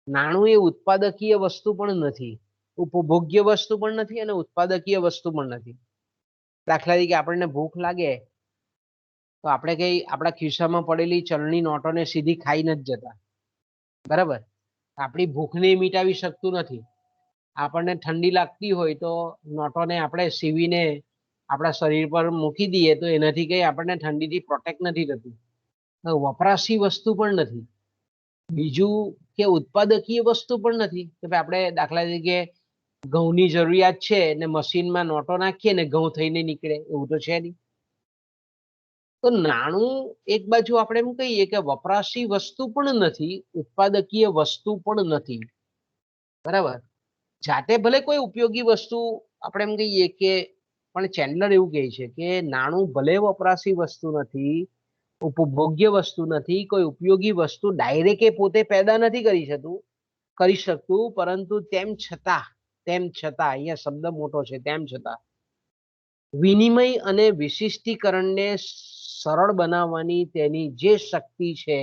નાણું એ ઉત્પાદકીય વસ્તુ પણ નથી, ઉપભોગ્ય વસ્તુ પણ નથી અને ઉત્પાદકીય વસ્તુ પણ નથી. દાખલા તરીકે આપણને ભૂખ લાગે તો આપણે કઈ આપણા ખિસ્સામાં પડેલી ચલણી નોટોને સીધી ખાઈ નથી જતા, બરાબર? આપણી ભૂખને મિટાવી શકતું નથી. આપણને ઠંડી લાગતી હોય તો નોટોને આપણે સીવીને આપણા શરીર પર મૂકી દઈએ તો એનાથી કઈ આપણને ઠંડીથી પ્રોટેક્ટ નથી થતું. વપરાશી વસ્તુ પણ નથી. બીજું કે ઉત્પાદકીય વસ્તુ પણ નથી કે આપણે દાખલા તરીકે ઘઉંની જરૂરિયાત છે ને મશીનમાં નોટો નાખીએ ને ઘઉં થઈને નીકળે, એવું તો છે નહીં. તો નાણું એક બાજુ આપણે એમ કહીએ કે વપરાશી વસ્તુ પણ નથી, ઉત્પાદકીય વસ્તુ પણ નથી, બરાબર? જાતે ભલે કોઈ ઉપયોગી વસ્તુ આપણે એમ કહીએ કે, પણ ચેન્ડલર એવું કહે છે કે નાણું ભલે વપરાશી વસ્તુ નથી, ઉપભોગ્ય વસ્તુ નથી, કોઈ ઉપયોગી વસ્તુ ડાયરેક્ટ પોતે પેદા નથી કરી શકતું, પરંતુ તેમ છતાં અહીંયા શબ્દ મોટો છે, તેમ છતાં વિનિમય અને વિશિષ્ટીકરણને સરળ બનાવવાની તેની જે શક્તિ છે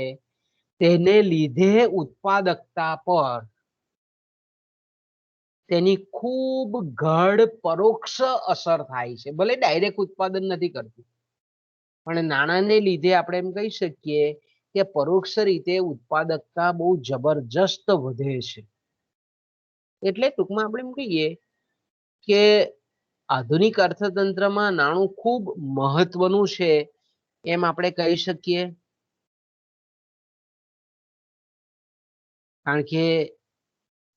તેને લીધે ઉત્પાદકતા પર તેની ખૂબ ગાઢ પરોક્ષ અસર થાય છે. ભલે ડાયરેક્ટ ઉત્પાદન નથી કરતું, પણ નાણાંને લીધે આપણે એમ કહી શકીએ કે પરોક્ષ રીતે ઉત્પાદકતા બહુ જબરજસ્ત વધે છે. એટલે ટૂંકમાં આપણે એમ કહીએ કે આધુનિક અર્થતંત્રમાં નાણું ખૂબ મહત્વનું છે એમ આપણે કહી શકીએ, કારણ કે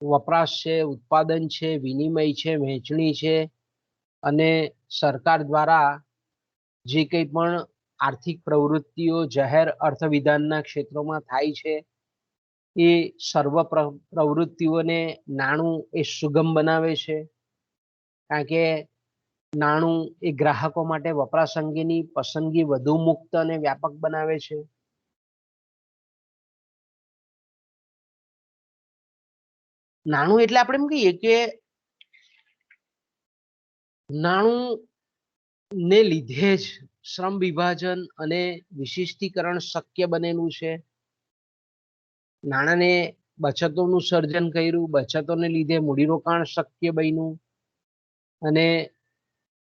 વપરાશ છે, ઉત્પાદન છે, વિનિમય છે, વહેંચણી છે, અને સરકાર દ્વારા જે કંઈ પણ આર્થિક પ્રવૃત્તિઓ જાહેર અર્થવિધાનના ક્ષેત્રોમાં થાય છે એ સર્વ પ્રવૃત્તિઓને નાણું એ સુગમ બનાવે છે, કારણ કે નાણું એ ગ્રાહકો માટે વપરાશ અંગેની પસંદગી વધુ મુક્ત અને વ્યાપક બનાવે છે. નાણું એટલે આપણે એમ કહીએ કે નાણું ને લીધે જ શ્રમ વિભાજન અને વિશિષ્ટીકરણ શક્ય બનેલું છે. નાણાંને બચતોનું સર્જન કર્યું, બચતોને લીધે મૂડીરોકાણ શક્ય બન્યું અને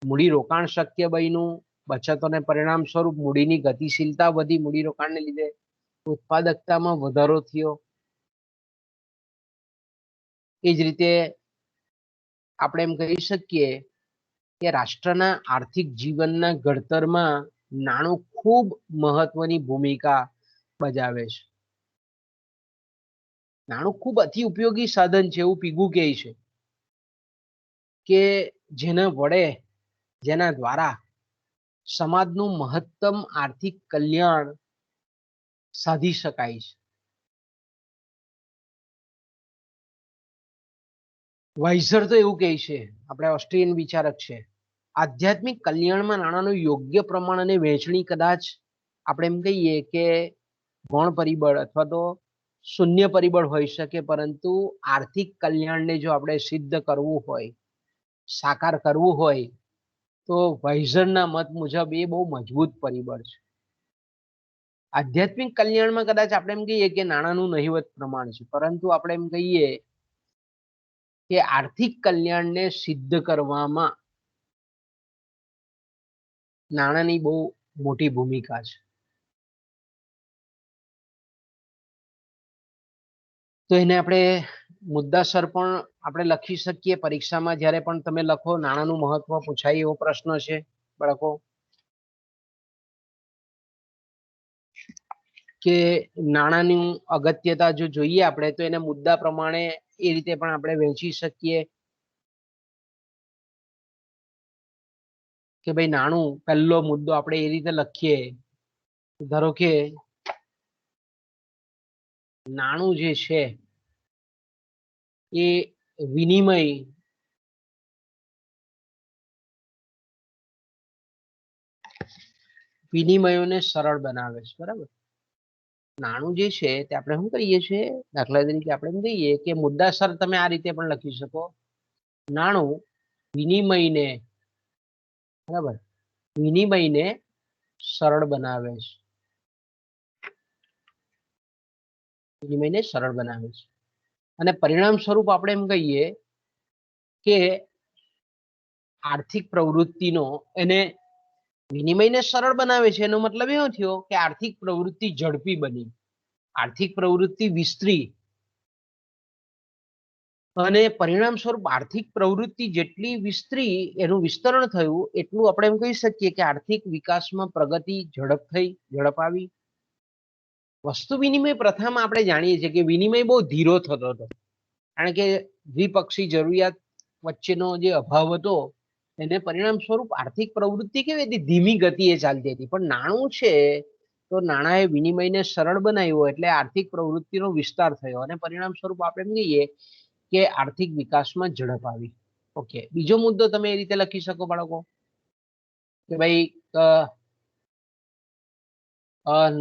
મૂડીરોકાણ શક્ય બન્યું, બચતોને પરિણામ સ્વરૂપ મૂડીની ગતિશીલતા વધી, મૂડીરોકાણને લીધે ઉત્પાદકતામાં વધારો થયો. એ જ રીતે આપણે એમ કહી શકીએ કે રાષ્ટ્રના આર્થિક જીવનના ઘડતરમાં નાણું ખૂબ મહત્વની ભૂમિકા બજાવે છે. નાણું ખૂબ અતિ ઉપયોગી સાધન છે એવું પીગુ કહે છે કે જેના વડે, જેના દ્વારા સમાજનું મહત્તમ આર્થિક કલ્યાણ સાધી શકાય છે. વાઇઝર તો એવું કહે છે, આપણે ઓસ્ટ્રિયન વિચારક છે, આધ્યાત્મિક કલ્યાણમાં નાણાંનું યોગ્ય પ્રમાણ અને વહેંચણી કદાચ આપણે એમ કહીએ કે ગૌણ પરિબળ અથવા તો શૂન્ય પરિબળ હોઈ શકે, પરંતુ આર્થિક કલ્યાણને જો આપણે સિદ્ધ કરવું હોય, સાકાર કરવું હોય, તો વાઇઝરના મત મુજબ એ બહુ મજબૂત પરિબળ છે. આધ્યાત્મિક કલ્યાણમાં કદાચ આપણે એમ કહીએ કે નાણાંનું નહિવત પ્રમાણ છે, પરંતુ આપણે એમ કહીએ કે આર્થિક કલ્યાણને સિદ્ધ કરવામાં નાણાંની બહુ મોટી ભૂમિકા છે. તો એને આપણે મુદ્દાસર પણ આપણે લખી શકીએ. પરીક્ષામાં જ્યારે પણ તમે લખો, નાણાંનું મહત્વ પૂછાય એવો પ્રશ્ન છે બાળકો, કે નાણાંની અગત્યતા જો જોઈએ આપણે તો એને મુદ્દા પ્રમાણે એ રીતે પણ આપણે વહેંચી શકીએ કે ભાઈ નાણું, પહેલો મુદ્દો આપણે એ રીતે લખીએ, ધારો કે નાણું જે છે એ વિનિમયોને સરળ બનાવે છે. બરાબર, નાણું જે છે તે આપણે શું કહીએ છીએ, દાખલા તરીકે આપણે એમ કહીએ કે મુદ્દાસર તમે આ રીતે પણ લખી શકો, નાણું વિનિમયને, બરાબર, વિનિમયને સરળ બનાવે છે. વિનિમયને સરળ બનાવે છે અને પરિણામ સ્વરૂપ આપણે એમ કહીએ કે આર્થિક પ્રવૃત્તિનો, એને વિનિમયને સરળ બનાવે છે એનો મતલબ એવો થયો કે આર્થિક પ્રવૃત્તિ ઝડપી બની, આર્થિક પ્રવૃત્તિ વિસ્તરી અને પરિણામ સ્વરૂપ આર્થિક પ્રવૃત્તિ જેટલી વિસ્તરી, એનું વિસ્તરણ થયું, એટલું આપણે એમ કહી શકીએ કે આર્થિક વિકાસમાં પ્રગતિ ઝડપ આવી. વસ્તુ વિનિમય પ્રથામાં આપણે જાણીએ છીએ કે વિનિમય બહુ ધીરો થતો હતો, કારણ કે દ્વિપક્ષી જરૂરિયાત વચ્ચેનો જે અભાવ હતો એને પરિણામ સ્વરૂપ આર્થિક પ્રવૃત્તિ કેવી હતી, ધીમી ગતિએ ચાલતી હતી. પણ નાણું છે તો નાણાંએ વિનિમયને સરળ બનાવ્યો એટલે આર્થિક પ્રવૃત્તિનો વિસ્તાર થયો અને પરિણામ સ્વરૂપ આપણે એમ કહીએ કે આર્થિક વિકાસમાં ઝડપ આવી. ઓકે, બીજો મુદ્દો તમે એ રીતે લખી શકો બાળકો કે ભાઈ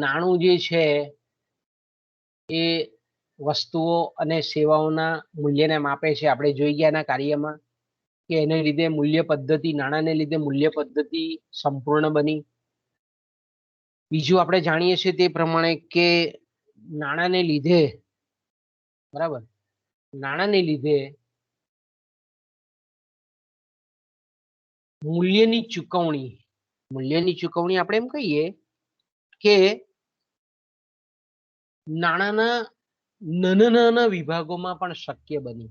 નાણું જે છે એ વસ્તુઓ અને સેવાઓના મૂલ્યને માપે છે. આપણે જોઈ ગયા એના કાર્યમાં કે એને લીધે મૂલ્ય પદ્ધતિ, નાણાંને લીધે મૂલ્ય પદ્ધતિ સંપૂર્ણ બની. બીજું આપણે જાણીએ છીએ તે પ્રમાણે કે નાણાંને લીધે, બરાબર, નાણાંને લીધે મૂલ્યની ચૂકવણી આપણે એમ કહીએ કે નાણાંના નાના વિભાગોમાં પણ શક્ય બની.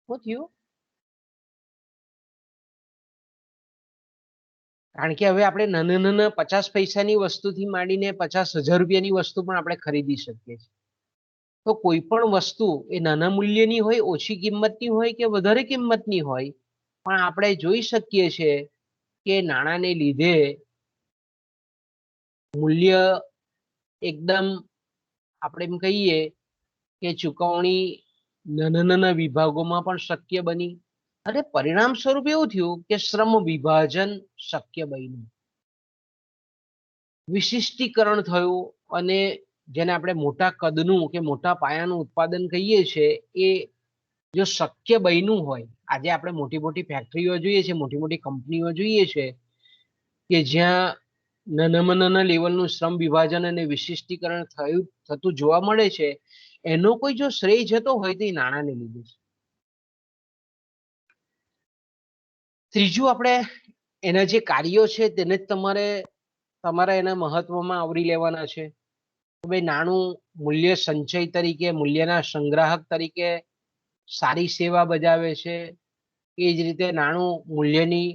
શું થયું? કારણ કે હવે આપણે નાના 50 પૈસાની વસ્તુથી માંડીને 50,000 રૂપિયાની વસ્તુ પણ આપણે ખરીદી શકીએ છીએ. તો કોઈ પણ વસ્તુ એ નાના મૂલ્યની હોય, ઓછી કિંમતની હોય કે વધારે કિંમતની હોય, પણ આપણે જોઈ શકીએ છીએ કે નાણાંને લીધે મૂલ્ય એકદમ આપણે એમ કહીએ કે ચૂકવણી નાના વિભાગોમાં પણ શક્ય બની અને પરિણામ સ્વરૂપ એવું થયું કે શ્રમ વિભાજન શક્ય બન્યું, વિશિષ્ટીકરણ થયું અને જેને આપણે મોટા કદનું કે મોટા પાયાનું ઉત્પાદન કહીએ છીએ, એ જો શક્ય બન્યું હોય, આજે આપણે મોટી મોટી ફેક્ટરીઓ જોઈએ છે, મોટી મોટી કંપનીઓ જોઈએ છે કે જ્યાં નાનામાં નાના લેવલનું શ્રમ વિભાજન અને વિશિષ્ટીકરણ થતું જોવા મળે છે, એનો કોઈ જો શ્રેય જતો હોય તો એ નાણાંને લીધે છે. ત્રીજું, આપણે એના જે કાર્યો છે તેને જ તમારા એના મહત્વમાં આવરી લેવાના છે. ભાઈ, નાણું મૂલ્ય સંચય તરીકે, મૂલ્યના સંગ્રાહક તરીકે સારી સેવા બજાવે છે. એ જ રીતે નાણું મૂલ્યની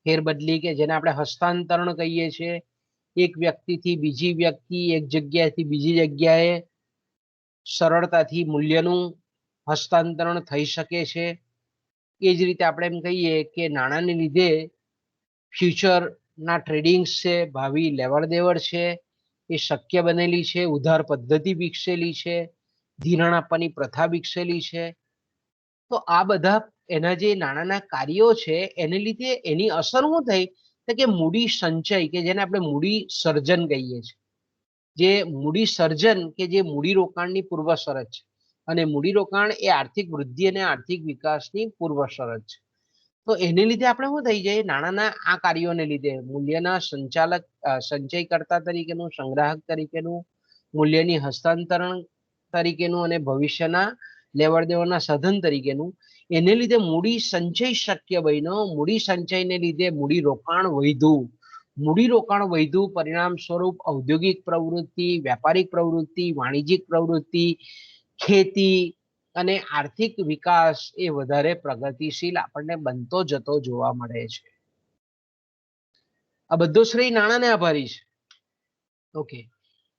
ફેરબદલી કે જેને આપણે હસ્તાંતરણ કહીએ છીએ, એક વ્યક્તિથી બીજી વ્યક્તિ, એક જગ્યાએથી બીજી જગ્યાએ સરળતાથી મૂલ્યનું હસ્તાંતરણ થઈ શકે છે. એ જ રીતે આપણે એમ કહીએ કે નાણાંને લીધે ફ્યુચરના ટ્રેડિંગ્સ છે, ભાવિ લેવડ દેવડ છે, એ શક્ય બનેલી છે. ઉધાર પદ્ધતિ વિકસેલી છે, ધિરાણ આપવાની પ્રથા વિકસેલી છે. તો આ બધા એના જે નાણાંના કાર્યો છે એને લીધે એની અસર શું થઈ કે મૂડી સંચય કે જેને આપણે મૂડી સર્જન કહીએ છીએ, જે મૂડી સર્જન કે જે મૂડી રોકાણની પૂર્વ શરત છે, અને મૂડી રોકાણ એ આર્થિક વૃદ્ધિ અને આર્થિક વિકાસની પૂર્વ શરત છે. તો એને લીધે આપણે શું થઈ જાય, નાણાંના આ કાર્યોને લીધે મૂલ્યના સંચયકર્તા તરીકેનું, સંગ્રાહક તરીકેનું, મૂલ્યની હસ્તાંતરણ તરીકેનું અને ભવિષ્યના લેવડ દેવડના સાધન તરીકેનું, એને લીધે મૂડી સંચય શક્ય બન્યો. મૂડી સંચયને લીધે મૂડી રોકાણ વધ્યું. મૂડી રોકાણ વધ્યું પરિણામ સ્વરૂપ ઔદ્યોગિક પ્રવૃત્તિ, વ્યાપારિક પ્રવૃત્તિ, વાણિજ્યિક પ્રવૃત્તિ, ખેતી અને આર્થિક વિકાસ એ વધારે પ્રગતિશીલ આપણને બનતો જતો જોવા મળે છે. આ બધો શ્રેય નાણાંને આભારી છે. ઓકે,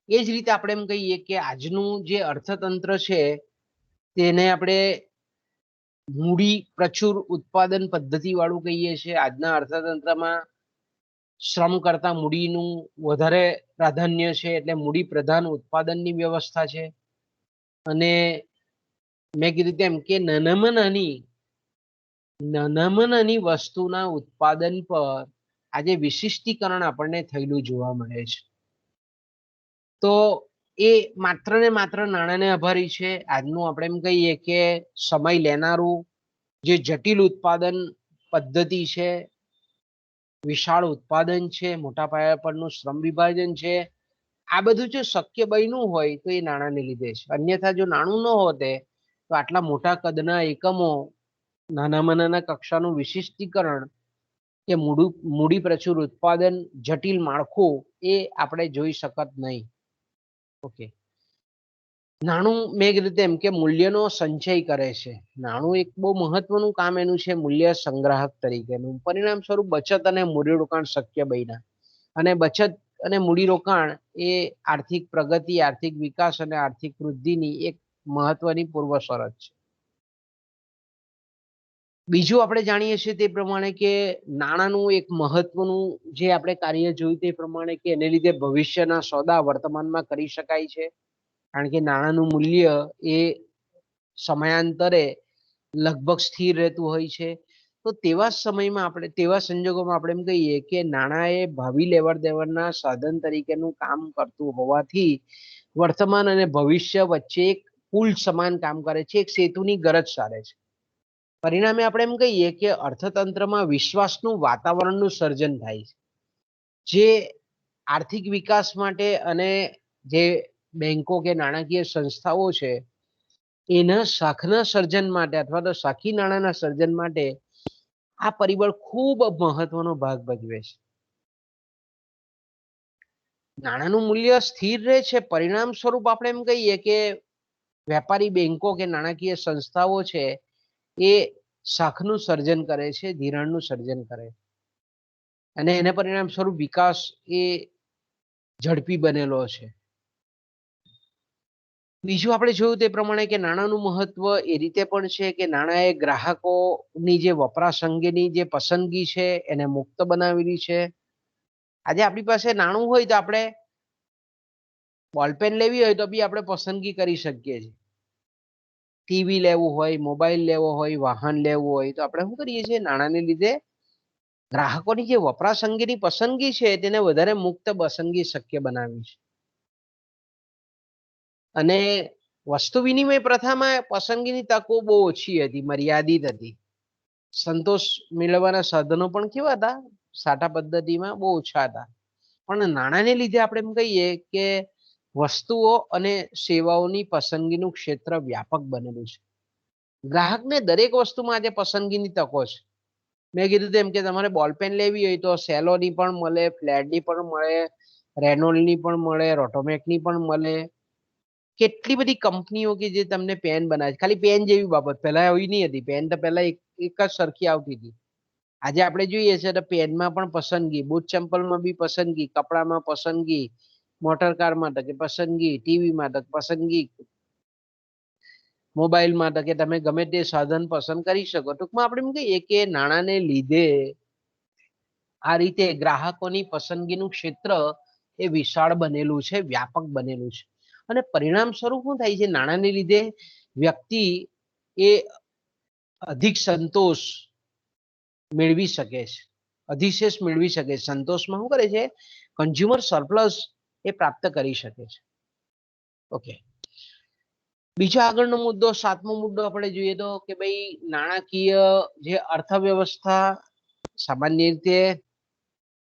એ જ રીતે આપણે એમ કહીએ કે આજનું જે અર્થતંત્ર છે તેને આપણે મૂડી પ્રચુર ઉત્પાદન પદ્ધતિ વાળું કહીએ છીએ. આજના અર્થતંત્રમાં શ્રમ કરતા મૂડીનું વધારે પ્રાધાન્ય છે, એટલે મૂડી પ્રધાન ઉત્પાદનની વ્યવસ્થા છે. અને મેં કીધું તેમ કે નાનામાં નાની વસ્તુના ઉત્પાદન પર આજે વિશિષ્ટીકરણ આપણને થયેલું જોવા મળે છે. તો એ માત્ર ને માત્ર નાણાંને આભારી છે. આજનું આપણે એમ કહીએ કે સમય લેનારું જે જટિલ ઉત્પાદન પદ્ધતિ છે, વિશાળ ઉત્પાદન છે, મોટા પાયા પરનું શ્રમ વિભાજન છે, આ બધું જો શક્ય બન્યું હોય તો એ નાણાંને લીધે છે. અન્યથા જો નાણું ન હોતે તો આટલા મોટા કદના એકમો, નાનામાં નાના કક્ષાનું વિશિષ્ટીકરણ કે મૂડી પ્રચુર ઉત્પાદન, જટિલ માળખું એ આપણે જોઈ શકત નહીં. ઓકે, નાણું મેં કીધું તેમ કે મૂલ્યનો સંચય કરે છે. નાણું એક બહુ મહત્વનું કામ એનું છે મૂલ્ય સંગ્રાહક તરીકેનું. પરિણામ સ્વરૂપ બચત અને મૂડી રોકાણ શક્ય બન્યા. અને બચત અને મૂડી રોકાણ એ આર્થિક પ્રગતિ, આર્થિક વિકાસ અને આર્થિક વૃદ્ધિની એક મહત્વની પૂર્વ શરત છે. બીજું આપણે જાણીએ છીએ તે પ્રમાણે કે નાણાંનું એક મહત્વનું જે આપણે કાર્ય જોયું તે પ્રમાણે કે એને લીધે ભવિષ્યના સોદા વર્તમાનમાં કરી શકાય છે. કારણ કે નાણાંનું મૂલ્ય એ સમયાંતરે લગભગ સ્થિર રહેતું હોય છે. તો તેવા સમયમાં તેવા સંજોગોમાં આપણે એમ કહીએ કે નાણાં એ ભાવિ લેવડ દેવડના સાધન તરીકેનું કામ કરતું હોવાથી વર્તમાન અને ભવિષ્ય વચ્ચે એક પુલ સમાન કામ કરે છે, એક સેતુની ગરજ સારે છે. પરિણામે આપણે એમ કહીએ કે અર્થતંત્રમાં વિશ્વાસનું વાતાવરણનું સર્જન થાય છે, જે આર્થિક વિકાસ માટે અને જે બેંકો કે નાણાકીય સંસ્થાઓ છે એના શાખના સર્જન માટે અથવા તો શાખી નાણાંના સર્જન માટે આ પરિબળ ખૂબ મહત્વનો ભાગ ભજવે છે. નાણાંનું મૂલ્ય સ્થિર રહે છે, પરિણામ સ્વરૂપ આપણે એમ કહીએ કે વેપારી બેંકો કે નાણાકીય સંસ્થાઓ છે એ શાખનું સર્જન કરે છે, ધિરાણનું સર્જન કરે છે, અને એને પરિણામ સ્વરૂપ વિકાસ એ ઝડપી બનેલો છે. બીજું આપણે જોયું તે પ્રમાણે કે નાણાંનું મહત્વ એ રીતે પણ છે કે નાણાં એ ગ્રાહકોની જે વપરાશ અંગેની જે પસંદગી છે એને મુક્ત બનાવેલી છે. આજે આપણી પાસે નાણું હોય તો આપણે બોલપેન લેવી હોય તો બી આપણે પસંદગી કરી શકીએ છીએ. ટીવી લેવું હોય, મોબાઈલ લેવો હોય, વાહન લેવું હોય તો આપણે શું કરીએ છીએ, નાણાંને લીધે ગ્રાહકોની જે વપરાશ અંગેની પસંદગી છે તેને વધારે મુક્ત પસંદગી શક્ય બનાવી છે. અને વસ્તુ વિનિમય પ્રથામાં પસંદગીની તકો બહુ ઓછી હતી, મર્યાદિત હતી. સંતોષ મેળવવાના સાધનો પણ કેવા હતા? સાટા પદ્ધતિમાં બહુ ઓછા હતા. પણ નાણાંને લીધે આપણે એમ કહીએ કે વસ્તુઓ અને સેવાઓની પસંદગીનું ક્ષેત્ર વ્યાપક બનેલું છે. ગ્રાહકને દરેક વસ્તુમાં આજે પસંદગીની તકો છે. મેં કીધું તેમ કે તમારે બોલપેન લેવી હોય તો સેલોની પણ મળે, ફ્લેડની પણ મળે, રેનોલ્ડની પણ મળે, રોટોમેકની પણ મળે. કેટલી બધી કંપનીઓ કે જે તમને પેન બનાવે છે. ખાલી પેન જેવી બાબત, પહેલા એવી નહીં હતી. પેન તો પહેલા એક જ સરખી આવતી હતી. આજે આપણે જોઈએ છે તો પેનમાં પણ પસંદગી, બૂટ ચંપલમાં બી પસંદગી, કપડામાં પસંદગી, મોટર કાર માટે કે પસંદગી, ટીવી માટે પસંદગી, મોબાઈલ માટે કે તમે ગમે તે સાધન પસંદ કરી શકો. ટૂંકમાં આપણે એમ કહીએ કે નાણાંને લીધે આ રીતે ગ્રાહકોની પસંદગીનું ક્ષેત્ર એ વિશાળ બનેલું છે, વ્યાપક બનેલું છે. અને પરિણામ સ્વરૂપ શું થાય છે? નાણાંને લીધે વ્યક્તિ એ અધિક સંતોષ મેળવી શકે છે, અધિશેષ મેળવી શકે છે. સંતોષમાં શું કરે છે? કન્ઝ્યુમર સરપ્લસ એ પ્રાપ્ત કરી શકે છે. ઓકે, બીજો આગળનો મુદ્દો, સાતમો મુદ્દો આપણે જોઈએ તો કે ભાઈ નાણાકીય જે અર્થવ્યવસ્થા સામાન્ય રીતે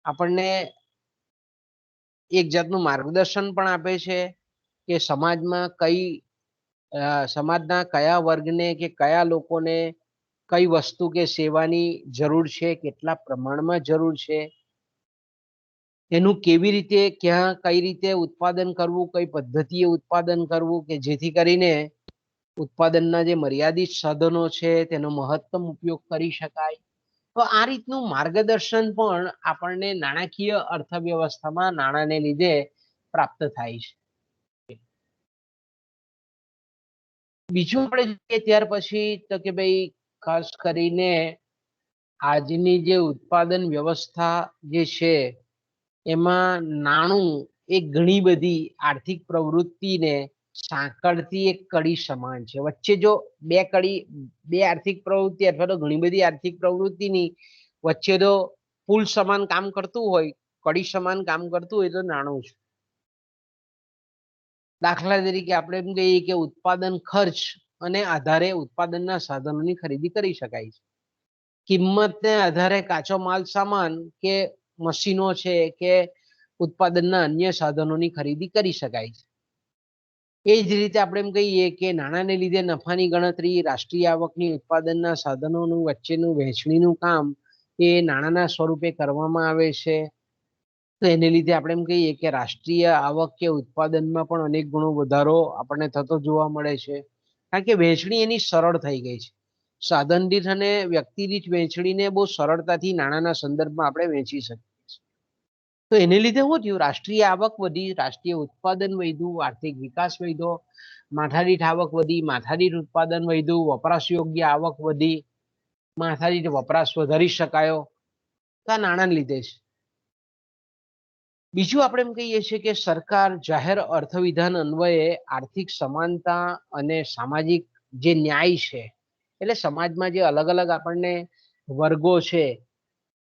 આપણને એક જાતનું માર્ગદર્શન પણ આપે છે કે સમાજમાં સમાજના કયા વર્ગને કે કયા લોકોને કઈ વસ્તુ કે સેવાની જરૂર છે, કેટલા પ્રમાણમાં જરૂર છે, એનું કેવી રીતે, ક્યાં, કઈ રીતે ઉત્પાદન કરવું, કઈ પદ્ધતિએ ઉત્પાદન કરવું કે જેથી કરીને ઉત્પાદનના જે મર્યાદિત સાધનો છે તેનો મહત્તમ ઉપયોગ કરી શકાય. તો આ રીતનું માર્ગદર્શન પણ આપણને નાણાકીય અર્થવ્યવસ્થામાં નાણાંને લીધે પ્રાપ્ત થાય છે. બીજું આપણે જોઈએ ત્યાર પછી તો કે ભાઈ ખાસ કરીને આજની જે ઉત્પાદન વ્યવસ્થા જે છે એમાં નાણું એ ઘણી બધી આર્થિક પ્રવૃત્તિને સાંકળતી એક કડી સમાન છે. વચ્ચે જો બે આર્થિક પ્રવૃત્તિ અથવા તો ઘણી બધી આર્થિક પ્રવૃત્તિની વચ્ચે તો પુલ સમાન કામ કરતું હોય, કડી સમાન કામ કરતું હોય તો નાણું છે. દાખલા તરીકે આપણે એમ કહીએ કે ઉત્પાદન ખર્ચ અને આધારે ઉત્પાદનના સાધનોની ખરીદી કરી શકાય છે. કિંમતને આધારે કાચો માલ સામાન કે મશીનો છે કે ઉત્પાદનના અન્ય સાધનોની ખરીદી કરી શકાય છે. એ જ રીતે આપણે એમ કહીએ કે નાણાંને લીધે નફાની ગણતરી, રાષ્ટ્રીય આવકની, ઉત્પાદનના સાધનોનું વચ્ચેનું વહેંચણીનું કામ એ નાણાંના સ્વરૂપે કરવામાં આવે છે. તો એને લીધે આપણે એમ કહીએ કે રાષ્ટ્રીય આવક કે ઉત્પાદનમાં પણ અનેક ગણો વધારો આપણને થતો જોવા મળે છે. કારણ કે વહેંચણી એની સરળ થઈ ગઈ છે. સાધન દીઠ અને વ્યક્તિ દીઠ વહેંચણીને બહુ સરળતાથી નાણાંના સંદર્ભમાં આપણે વહેંચી શકીએ છીએ. તો એને લીધે શું થયું? રાષ્ટ્રીય આવક વધી, રાષ્ટ્રીય ઉત્પાદન વધ્યું, આર્થિક વિકાસ વધ્યો, માથાદીઠ આવક વધી, માથાદીઠ ઉત્પાદન વધ્યું, વપરાશ યોગ્ય આવક વધી, માથાદીઠ વપરાશ વધારી શકાયો. તો આ નાણાંને લીધે છે. બીજું આપણે એમ કહીએ છીએ કે સરકાર જાહેર અર્થવિધાન અન્વયે આર્થિક સમાનતા અને સામાજિક જે ન્યાય છે, એટલે સમાજમાં જે અલગ અલગ આપણને વર્ગો છે,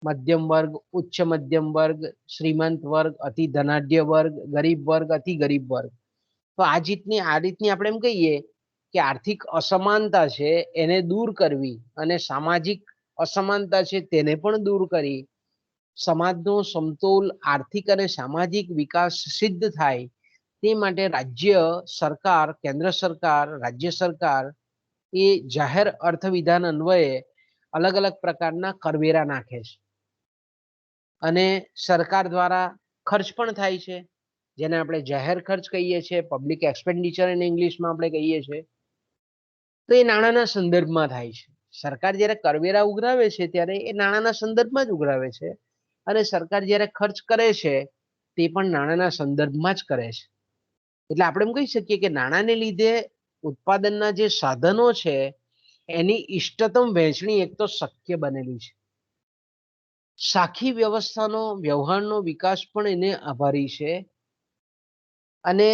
મધ્યમ વર્ગ, ઉચ્ચ મધ્યમ વર્ગ, શ્રીમંત વર્ગ, અતિ ધનાઢ્ય વર્ગ, ગરીબ વર્ગ, અતિ ગરીબ વર્ગ. તો આ રીતની આપણે એમ કહીએ કે આર્થિક અસમાનતા છે એને દૂર કરવી અને સામાજિક અસમાનતા છે તેને પણ દૂર કરી સમાજનો સમતોલ આર્થિક અને સામાજિક વિકાસ સિદ્ધ થાય તે માટે રાજ્ય સરકાર, કેન્દ્ર સરકાર, રાજ્ય સરકાર એ જાહેર અર્થવિધાન અન્વયે અલગ અલગ પ્રકારના કરવેરા નાખે છે. અને સરકાર દ્વારા ખર્ચ પણ થાય છે, જેને આપણે જાહેર ખર્ચ કહીએ છીએ, પબ્લિક એક્સપેન્ડિચર એને ઇંગ્લિશમાં આપણે કહીએ છીએ. તો એ નાણાંના સંદર્ભમાં થાય છે. સરકાર જ્યારે કરવેરા ઉઘરાવે છે ત્યારે એ નાણાંના સંદર્ભમાં જ ઉઘરાવે છે, અને સરકાર જ્યારે ખર્ચ કરે છે તે પણ નાણાંના સંદર્ભમાં જ કરે છે. એટલે આપણે એમ કહી શકીએ કે નાણાંને લીધે ઉત્પાદનના જે સાધનો છે એની ઇષ્ટતમ વહેંચણી એક તો શક્ય બનેલી છે. સાખી વ્યવસ્થાનો, વ્યવહારનો વિકાસ પણ એને આભારી છે. અને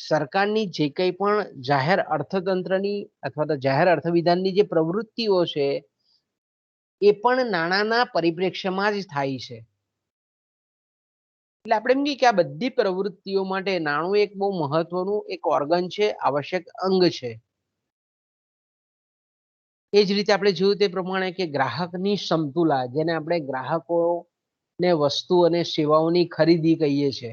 સરકારની જે કંઈ પણ જાહેર અર્થતંત્રની અથવા તો જાહેર અર્થવિધાનની જે પ્રવૃત્તિઓ છે એ પણ નાણાંના પરિપ્રેક્ષ્યમાં જ થાય છે. એટલે આપણે એમ કહીએ કે આ બધી પ્રવૃત્તિઓ માટે નાણું એક બહુ મહત્વનું એક ઓર્ગન છે, આવશ્યક અંગ છે. એ જ રીતે આપણે જોયું તે પ્રમાણે કે ગ્રાહકની સમતુલા, જેને આપણે ગ્રાહકોને વસ્તુ અને સેવાઓની ખરીદી કહીએ છીએ,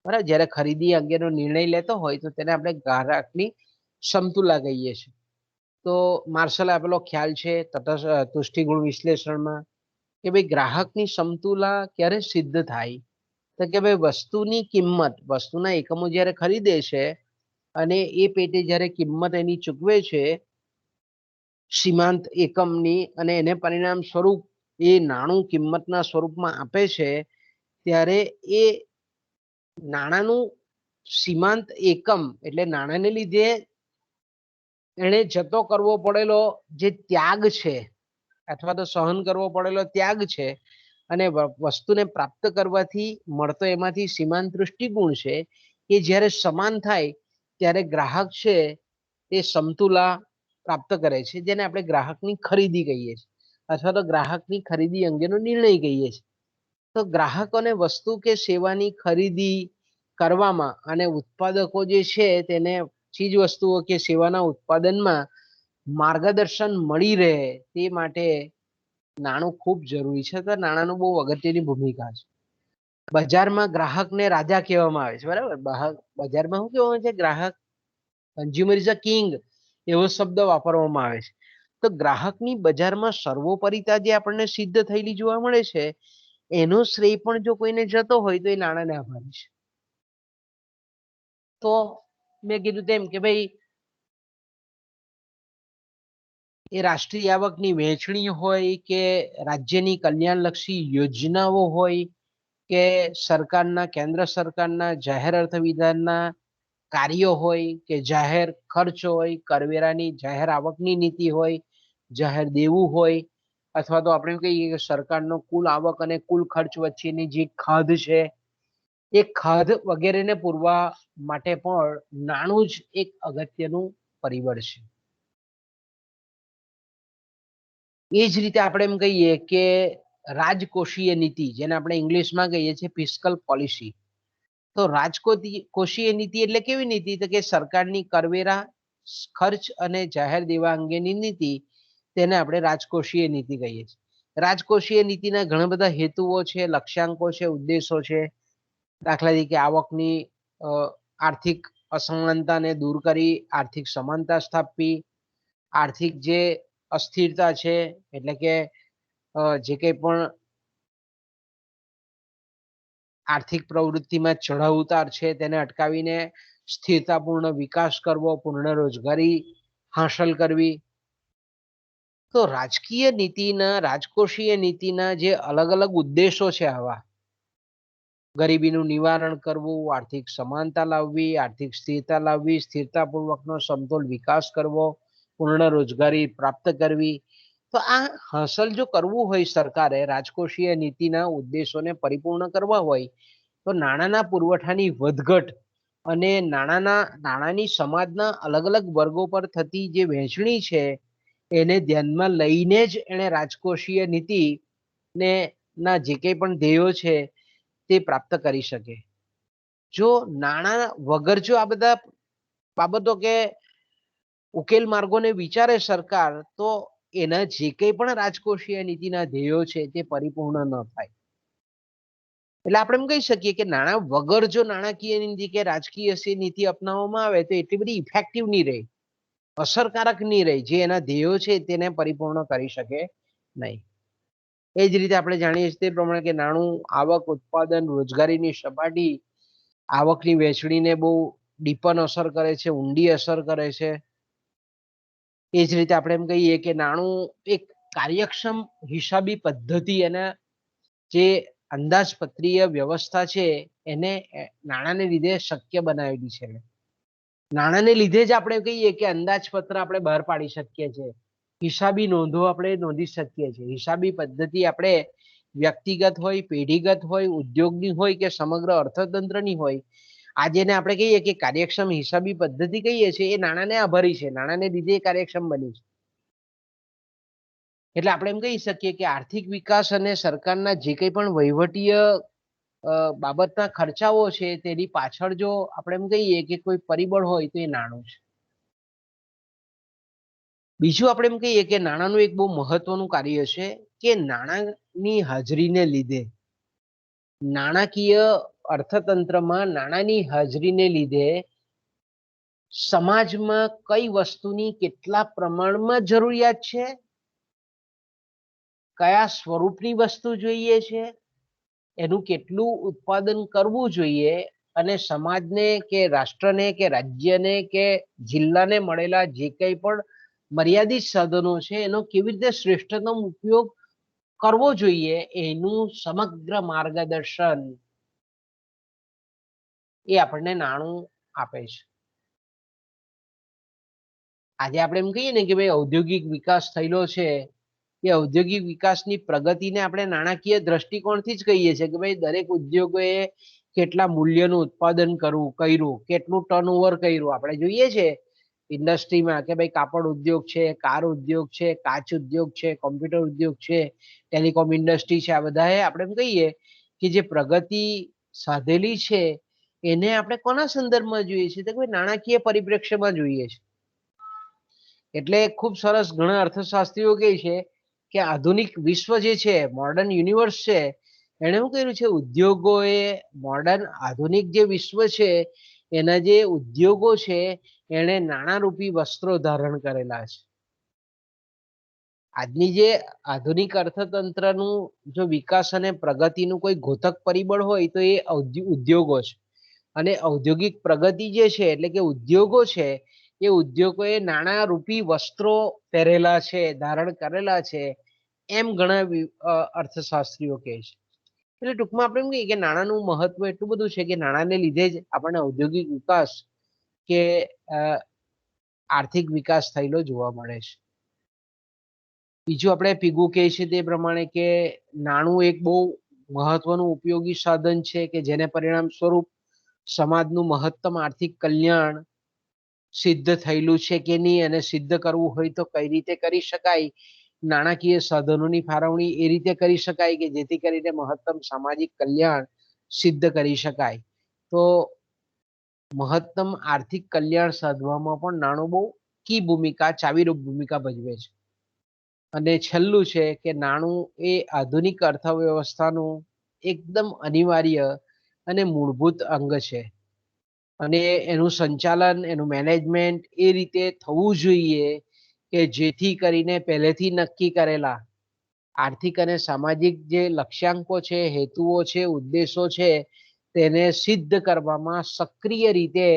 બરાબર. જ્યારે ખરીદી અંગેનો નિર્ણય લેતો હોય તો તેને આપણે ગ્રાહકની સમતુલા કહીએ છીએ. તો માર્શલે આપેલો ખ્યાલ છે તુષ્ટિગુણ વિશ્લેષણમાં કે ભાઈ ગ્રાહકની સમતુલા ક્યારે સિદ્ધ થાય, તો કે ભાઈ વસ્તુની કિંમત, વસ્તુના એકમો જ્યારે ખરીદે છે અને એ પેટે જ્યારે કિંમત એની ચૂકવે છે સીમાંત એકમની, અને એને પરિણામ સ્વરૂપ એ નાણું કિંમતના સ્વરૂપમાં આપે છે, ત્યારે એ નાણાંનું સીમાંત એકમ એટલે નાણાંને લીધે એને જતો કરવો પડેલો જે ત્યાગ છે અથવા તો સહન કરવો પડેલો ત્યાગ છે અને વસ્તુને પ્રાપ્ત કરવાથી મળતો એમાંથી સીમાંત દૃષ્ટિગુણ છે, કે જ્યારે સમાન થાય ત્યારે ગ્રાહક છે એ સમતુલા પ્રાપ્ત કરે છે, જેને આપણે ગ્રાહકની ખરીદી કહીએ છીએ અથવા તો ગ્રાહકની ખરીદી અંગેનો નિર્ણય કહીએ છીએ. તો ગ્રાહકોને વસ્તુ કે સેવાની ખરીદી કરવામાં અને ઉત્પાદકો જે છે તેને ચીજ વસ્તુઓ કે સેવાના ઉત્પાદનમાં માર્ગદર્શન મળી રહે તે માટે નાણું ખૂબ જરૂરી છે. તો નાણાંનું બહુ અગત્યની ભૂમિકા છે. બજારમાં ગ્રાહકને રાજા કહેવામાં આવે છે, બરાબર. બજારમાં શું કહેવામાં આવે છે? ગ્રાહક, કન્ઝ્યુમર ઇઝ અ કિંગ, એવો શબ્દ વાપરવામાં આવે છે. તો ગ્રાહકની બજારમાં સર્વોપરિતા જે આપણને સિદ્ધ થયેલી જોવા મળે છે, એનો શ્રેય પણ જો કોઈને જતો હોય તો એ નાણાંને આભારી છે. તો મેં કીધું તેમ કે ભાઈ એ રાષ્ટ્રીય આવકની વહેંચણી હોય કે રાજ્યની કલ્યાણલક્ષી યોજનાઓ હોય કે સરકારના, કેન્દ્ર સરકારના જાહેર અર્થ વિધાનના કાર્યો હોય કે જાહેર ખર્ચ હોય, કરવેરાની જાહેર આવકની નીતિ હોય, જાહેર દેવું હોય, અથવા તો આપણે કહીએ કે સરકારનો કુલ આવક અને કુલ ખર્ચ વચ્ચેની જે ખાધ છે, એ ખાધ વગેરેને પૂરવા માટે પણ નાણું જ એક અગત્યનું પરિબળ છે. એ જ રીતે આપણે એમ કહીએ કે રાજકોષીય નીતિ, જેને આપણે ઇંગ્લિશમાં કહીએ છીએ ફિસ્કલ પોલિસી. તો રાજકોષીય નીતિ એટલે કેવી નીતિ? તો કે સરકારની કરવેરા, ખર્ચ અને જાહેર દેવા અંગેની નીતિ, તેને આપણે રાજકોષીય નીતિ કહીએ છીએ. રાજકોષીય નીતિના ઘણા બધા હેતુઓ છે, લક્ષ્યાંકો છે, ઉદ્દેશો છે. દાખલા તરીકે આવકની આર્થિક અસમાનતાને દૂર કરી આર્થિક સમાનતા સ્થાપવી, આર્થિક જે અસ્થિરતા છે એટલે કે જે કંઈ પણ આર્થિક પ્રવૃત્તિમાં ચઢાવ ઉતાર છે તેને અટકાવીને સ્થિરતાપૂર્ણ વિકાસ કરવો, પૂર્ણ રોજગારી હાંસલ કરવી. તો રાજકીય નીતિના, રાજકોષીય નીતિના જે અલગ અલગ ઉદ્દેશો છે, આવા ગરીબીનું નિવારણ કરવું, આર્થિક સમાનતા લાવવી, આર્થિક સ્થિરતા લાવવી, સ્થિરતાપૂર્વકનો સમતોલ વિકાસ કરવો, પૂર્ણ રોજગારી પ્રાપ્ત કરવી. તો આ હાંસલ જો કરવું હોય સરકારે, રાજકોષીય નીતિના ઉદ્દેશોને પરિપૂર્ણ કરવા હોય, તો નાણાંના પુરવઠાની વધઘટ અને નાણાંની સમાજના અલગ અલગ વર્ગો પર થતી જે વહેંચણી છે એને ધ્યાનમાં લઈને જ એને રાજકોષીય નીતિ ને ના જે કંઈ પણ ધ્યેયો છે તે પ્રાપ્ત કરી શકે. જો નાણાં વગર જો આ બધા બાબતો કે ઉકેલ માર્ગોને વિચારે સરકાર, તો એના જે કંઈ પણ રાજકોષીય નીતિના ધ્યેયો છે તે પરિપૂર્ણ ન થાય. એટલે આપણે એમ કહી શકીએ કે નાણાં વગર જો નાણાકીય નીતિ કે રાજકીય નીતિ અપનાવવામાં આવે તો એટલી બધી ઇફેક્ટિવ નહીં રહે, અસરકારક નહીં રહે, જે એના ધ્યેયો છે તેને પરિપૂર્ણ કરી શકે નહીં. એ જ રીતે આપણે જાણીએ છીએ તે પ્રમાણે કે નાણું આવક, ઉત્પાદન, રોજગારીની સપાટી, આવકની વહેંચણીને બહુ ડીપન અસર કરે છે, ઊંડી અસર કરે છે. એ જ રીતે આપણે એમ કહીએ કે નાણું એક કાર્યક્ષમ હિસાબી પદ્ધતિ અને જે અંદાજપત્રીય વ્યવસ્થા છે એને નાણાંને લીધે શક્ય બનાવેલી છે. નાણાંને લીધે જ આપણે કહીએ કે અંદાજપત્ર આપણે બહાર પાડી શકીએ છીએ, હિસાબી નોંધો આપણે નોંધી શકીએ છીએ. હિસાબી પદ્ધતિ આપણે વ્યક્તિગત હોય, પેઢીગત હોય, ઉદ્યોગની હોય કે સમગ્ર અર્થતંત્રની હોય, આ જેને આપણે કહીએ કે કાર્યક્ષમ હિસાબી પદ્ધતિ કહીએ છીએ, એ નાણાંને આભારી છે, નાણાંને લીધે કાર્યક્ષમ બની છે. એટલે આપણે એમ કહી શકીએ કે આર્થિક વિકાસ અને સરકારના જે કંઈ પણ વહીવટીય બાબતના ખર્ચાઓ છે તેની પાછળ જો આપણે એમ કહીએ કે કોઈ પરિબળ હોય તો એ નાણું છે. બીજું આપણે એમ કહીએ કે નાણાંનું એક બહુ મહત્વનું કાર્ય છે કે નાણાંની હાજરીને લીધે નાણાકીય અર્થતંત્રમાં નાણાંની હાજરીને લીધે સમાજમાં કઈ વસ્તુની કેટલા પ્રમાણમાં જરૂરિયાત છે, કયા સ્વરૂપની વસ્તુ જોઈએ છે, એનું કેટલું ઉત્પાદન કરવું જોઈએ અને સમાજને કે રાષ્ટ્રને કે રાજ્યને કે જિલ્લાને મળેલા જે કંઈ પણ મર્યાદિત સાધનો છે એનો કેવી રીતે શ્રેષ્ઠતમ ઉપયોગ કરવો જોઈએ એનું સમગ્ર માર્ગદર્શન એ આપણને નાણું આપે છે. આજે આપણે એમ કહીએ ને કે ભાઈ ઔદ્યોગિક વિકાસ થયેલો છે, એ ઔદ્યોગિક વિકાસની પ્રગતિને આપણે નાણાકીય દ્રષ્ટિકોણથી જ કહીએ છીએ કે ભાઈ દરેક ઉદ્યોગોએ કેટલા મૂલ્યનું ઉત્પાદન કર્યું, કેટલું ટર્નઓવર કર્યું. આપણે જોઈએ છે ઇન્ડસ્ટ્રીમાં કે ભાઈ કાપડ ઉદ્યોગ છે, કાર ઉદ્યોગ છે, કાચ ઉદ્યોગ છે, કોમ્પ્યુટર ઉદ્યોગ છે, ટેલિકોમ ઇન્ડસ્ટ્રી છે, આ બધાએ આપણે એમ કહીએ કે જે પ્રગતિ સાધેલી છે એને આપણે કોના સંદર્ભમાં જોઈએ છીએ તો નાણાકીય પરિપ્રેક્ષ્યમાં જોઈએ છે. એટલે ખૂબ સરસ ઘણા અર્થશાસ્ત્રીઓ કહે છે કે આધુનિક વિશ્વ જે છે, મોડર્ન યુનિવર્સ છે, એણે શું કર્યું છે, ઉદ્યોગોએ મોડર્ન આધુનિક જે વિશ્વ છે એના જે ઉદ્યોગો છે એણે નાણારૂપી વસ્ત્રો ધારણ કરેલા છે. આજની જે આધુનિક અર્થતંત્રનું જો વિકાસ અને પ્રગતિનું કોઈ ઘોતક પરિબળ હોય તો એ ઉદ્યોગો છે. અને ઔદ્યોગિક પ્રગતિ જે છે એટલે કે ઉદ્યોગો છે એ ઉદ્યોગોએ નાણારૂપી વસ્ત્રો પહેરેલા છે, ધારણ કરેલા છે, એમ ઘણા અર્થશાસ્ત્રીઓ કહે છે. એટલે ટૂંકમાં આપણે એમ કહીએ કે નાણાંનું મહત્વ એટલું બધું છે કે નાણાંને લીધે જ આપણને ઔદ્યોગિક વિકાસ કે આર્થિક વિકાસ થયેલો જોવા મળે છે. બીજું આપણે પીગુ કહે છે તે પ્રમાણે કે નાણું એક બહુ મહત્વનું ઉપયોગી સાધન છે કે જેને પરિણામ સ્વરૂપ સમાજનું મહત્તમ આર્થિક કલ્યાણ સિદ્ધ થયેલું છે કે નહીં અને સિદ્ધ કરવું હોય તો કઈ રીતે કરી શકાય. નાણાકીય સાધનોની ફાળવણી એ રીતે કરી શકાય કે જેથી કરીને મહત્તમ સામાજિક કલ્યાણ સિદ્ધ કરી શકાય. તો મહત્તમ આર્થિક કલ્યાણ સાધવામાં પણ નાણું બહુ કી ભૂમિકા, ચાવીરૂપ ભૂમિકા ભજવે છે. અને છેલ્લું છે કે નાણું એ આધુનિક અર્થવ્યવસ્થાનું એકદમ અનિવાર્ય અને મૂળભૂત અંગ છે. અને એનું સંચાલન, એનું મેનેજમેન્ટ એ રીતે થવું જોઈએ કે જેથી કરીને પહેલેથી નક્કી કરેલા આર્થિક અને સામાજિક જે લક્ષ્યાંકો છે, હેતુઓ છે, ઉદ્દેશો છે, તેને સિદ્ધ કરવામાં સક્રિય રીતે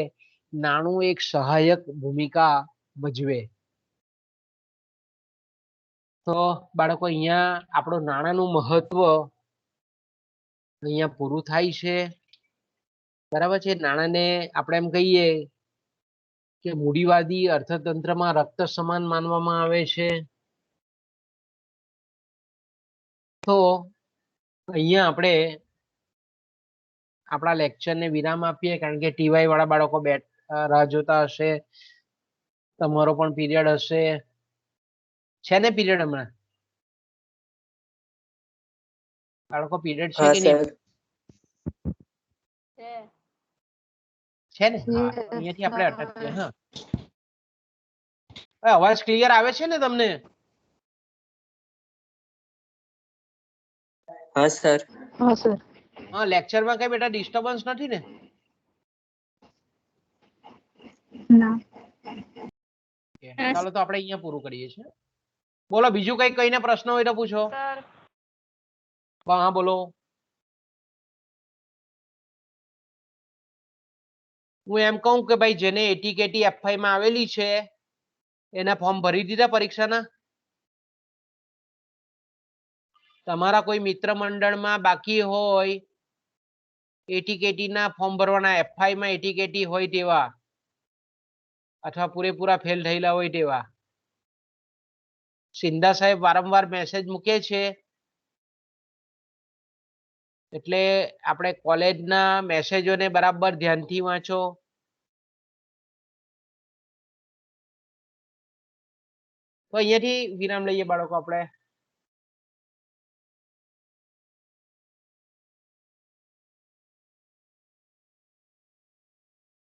નાણું એક સહાયક ભૂમિકા ભજવે. તો બાળકો અહીંયા આપણું નાણાંનું મહત્વ અહીંયા પૂરું થાય છે. બરાબર છે. નાણાંને આપણે એમ કહીએ કે મૂડીવાદી અર્થતંત્રમાં રક્ત સમાન માનવામાં આવે છે. તો અહીંયા આપણે આપણા લેક્ચરને વિરામ આપીએ કારણ કે ટીવાય વાળા બાળકો રાહ જોતા હશે. તમારો પણ પીરિયડ હશે. છે ને પીરિયડ હમણાં? બાળકો પીરિયડ છે કે નહીં? છે ને? હા, અહીંયાથી આપણે અટકીએ. હા, અવાજ ક્લિયર આવે છે ને તમને? હા સર. હા સર. હા, લેક્ચરમાં કઈ બેટા ડિસ્ટર્બન્સ નથી ને? ના. ચાલો તો આપણે અહીંયા પૂરું કરીએ છીએ. બોલો બીજું કઈને પ્રશ્ન હોય તો પૂછો. હા બોલો. હું એમ કહું કે ભાઈ જેને એટી કેટી એફઆઈ માં આવેલી છે એના ફોર્મ ભરી દીધા પરીક્ષાના? તમારા કોઈ મિત્ર મંડળમાં બાકી હોય એટી કેટી ના ફોર્મ ભરવાના, એફઆઈ માં એટી કેટી હોય તેવા અથવા પૂરેપૂરા ફેલ થયેલા હોય તેવા, સિંધા સાહેબ વારંવાર મેસેજ મૂકે છે એટલે આપણે કોલેજના મેસેજોને બરાબર ધ્યાનથી વાંચો. તો અહીંયાથી વિરામ લઈએ બાળકો આપણે.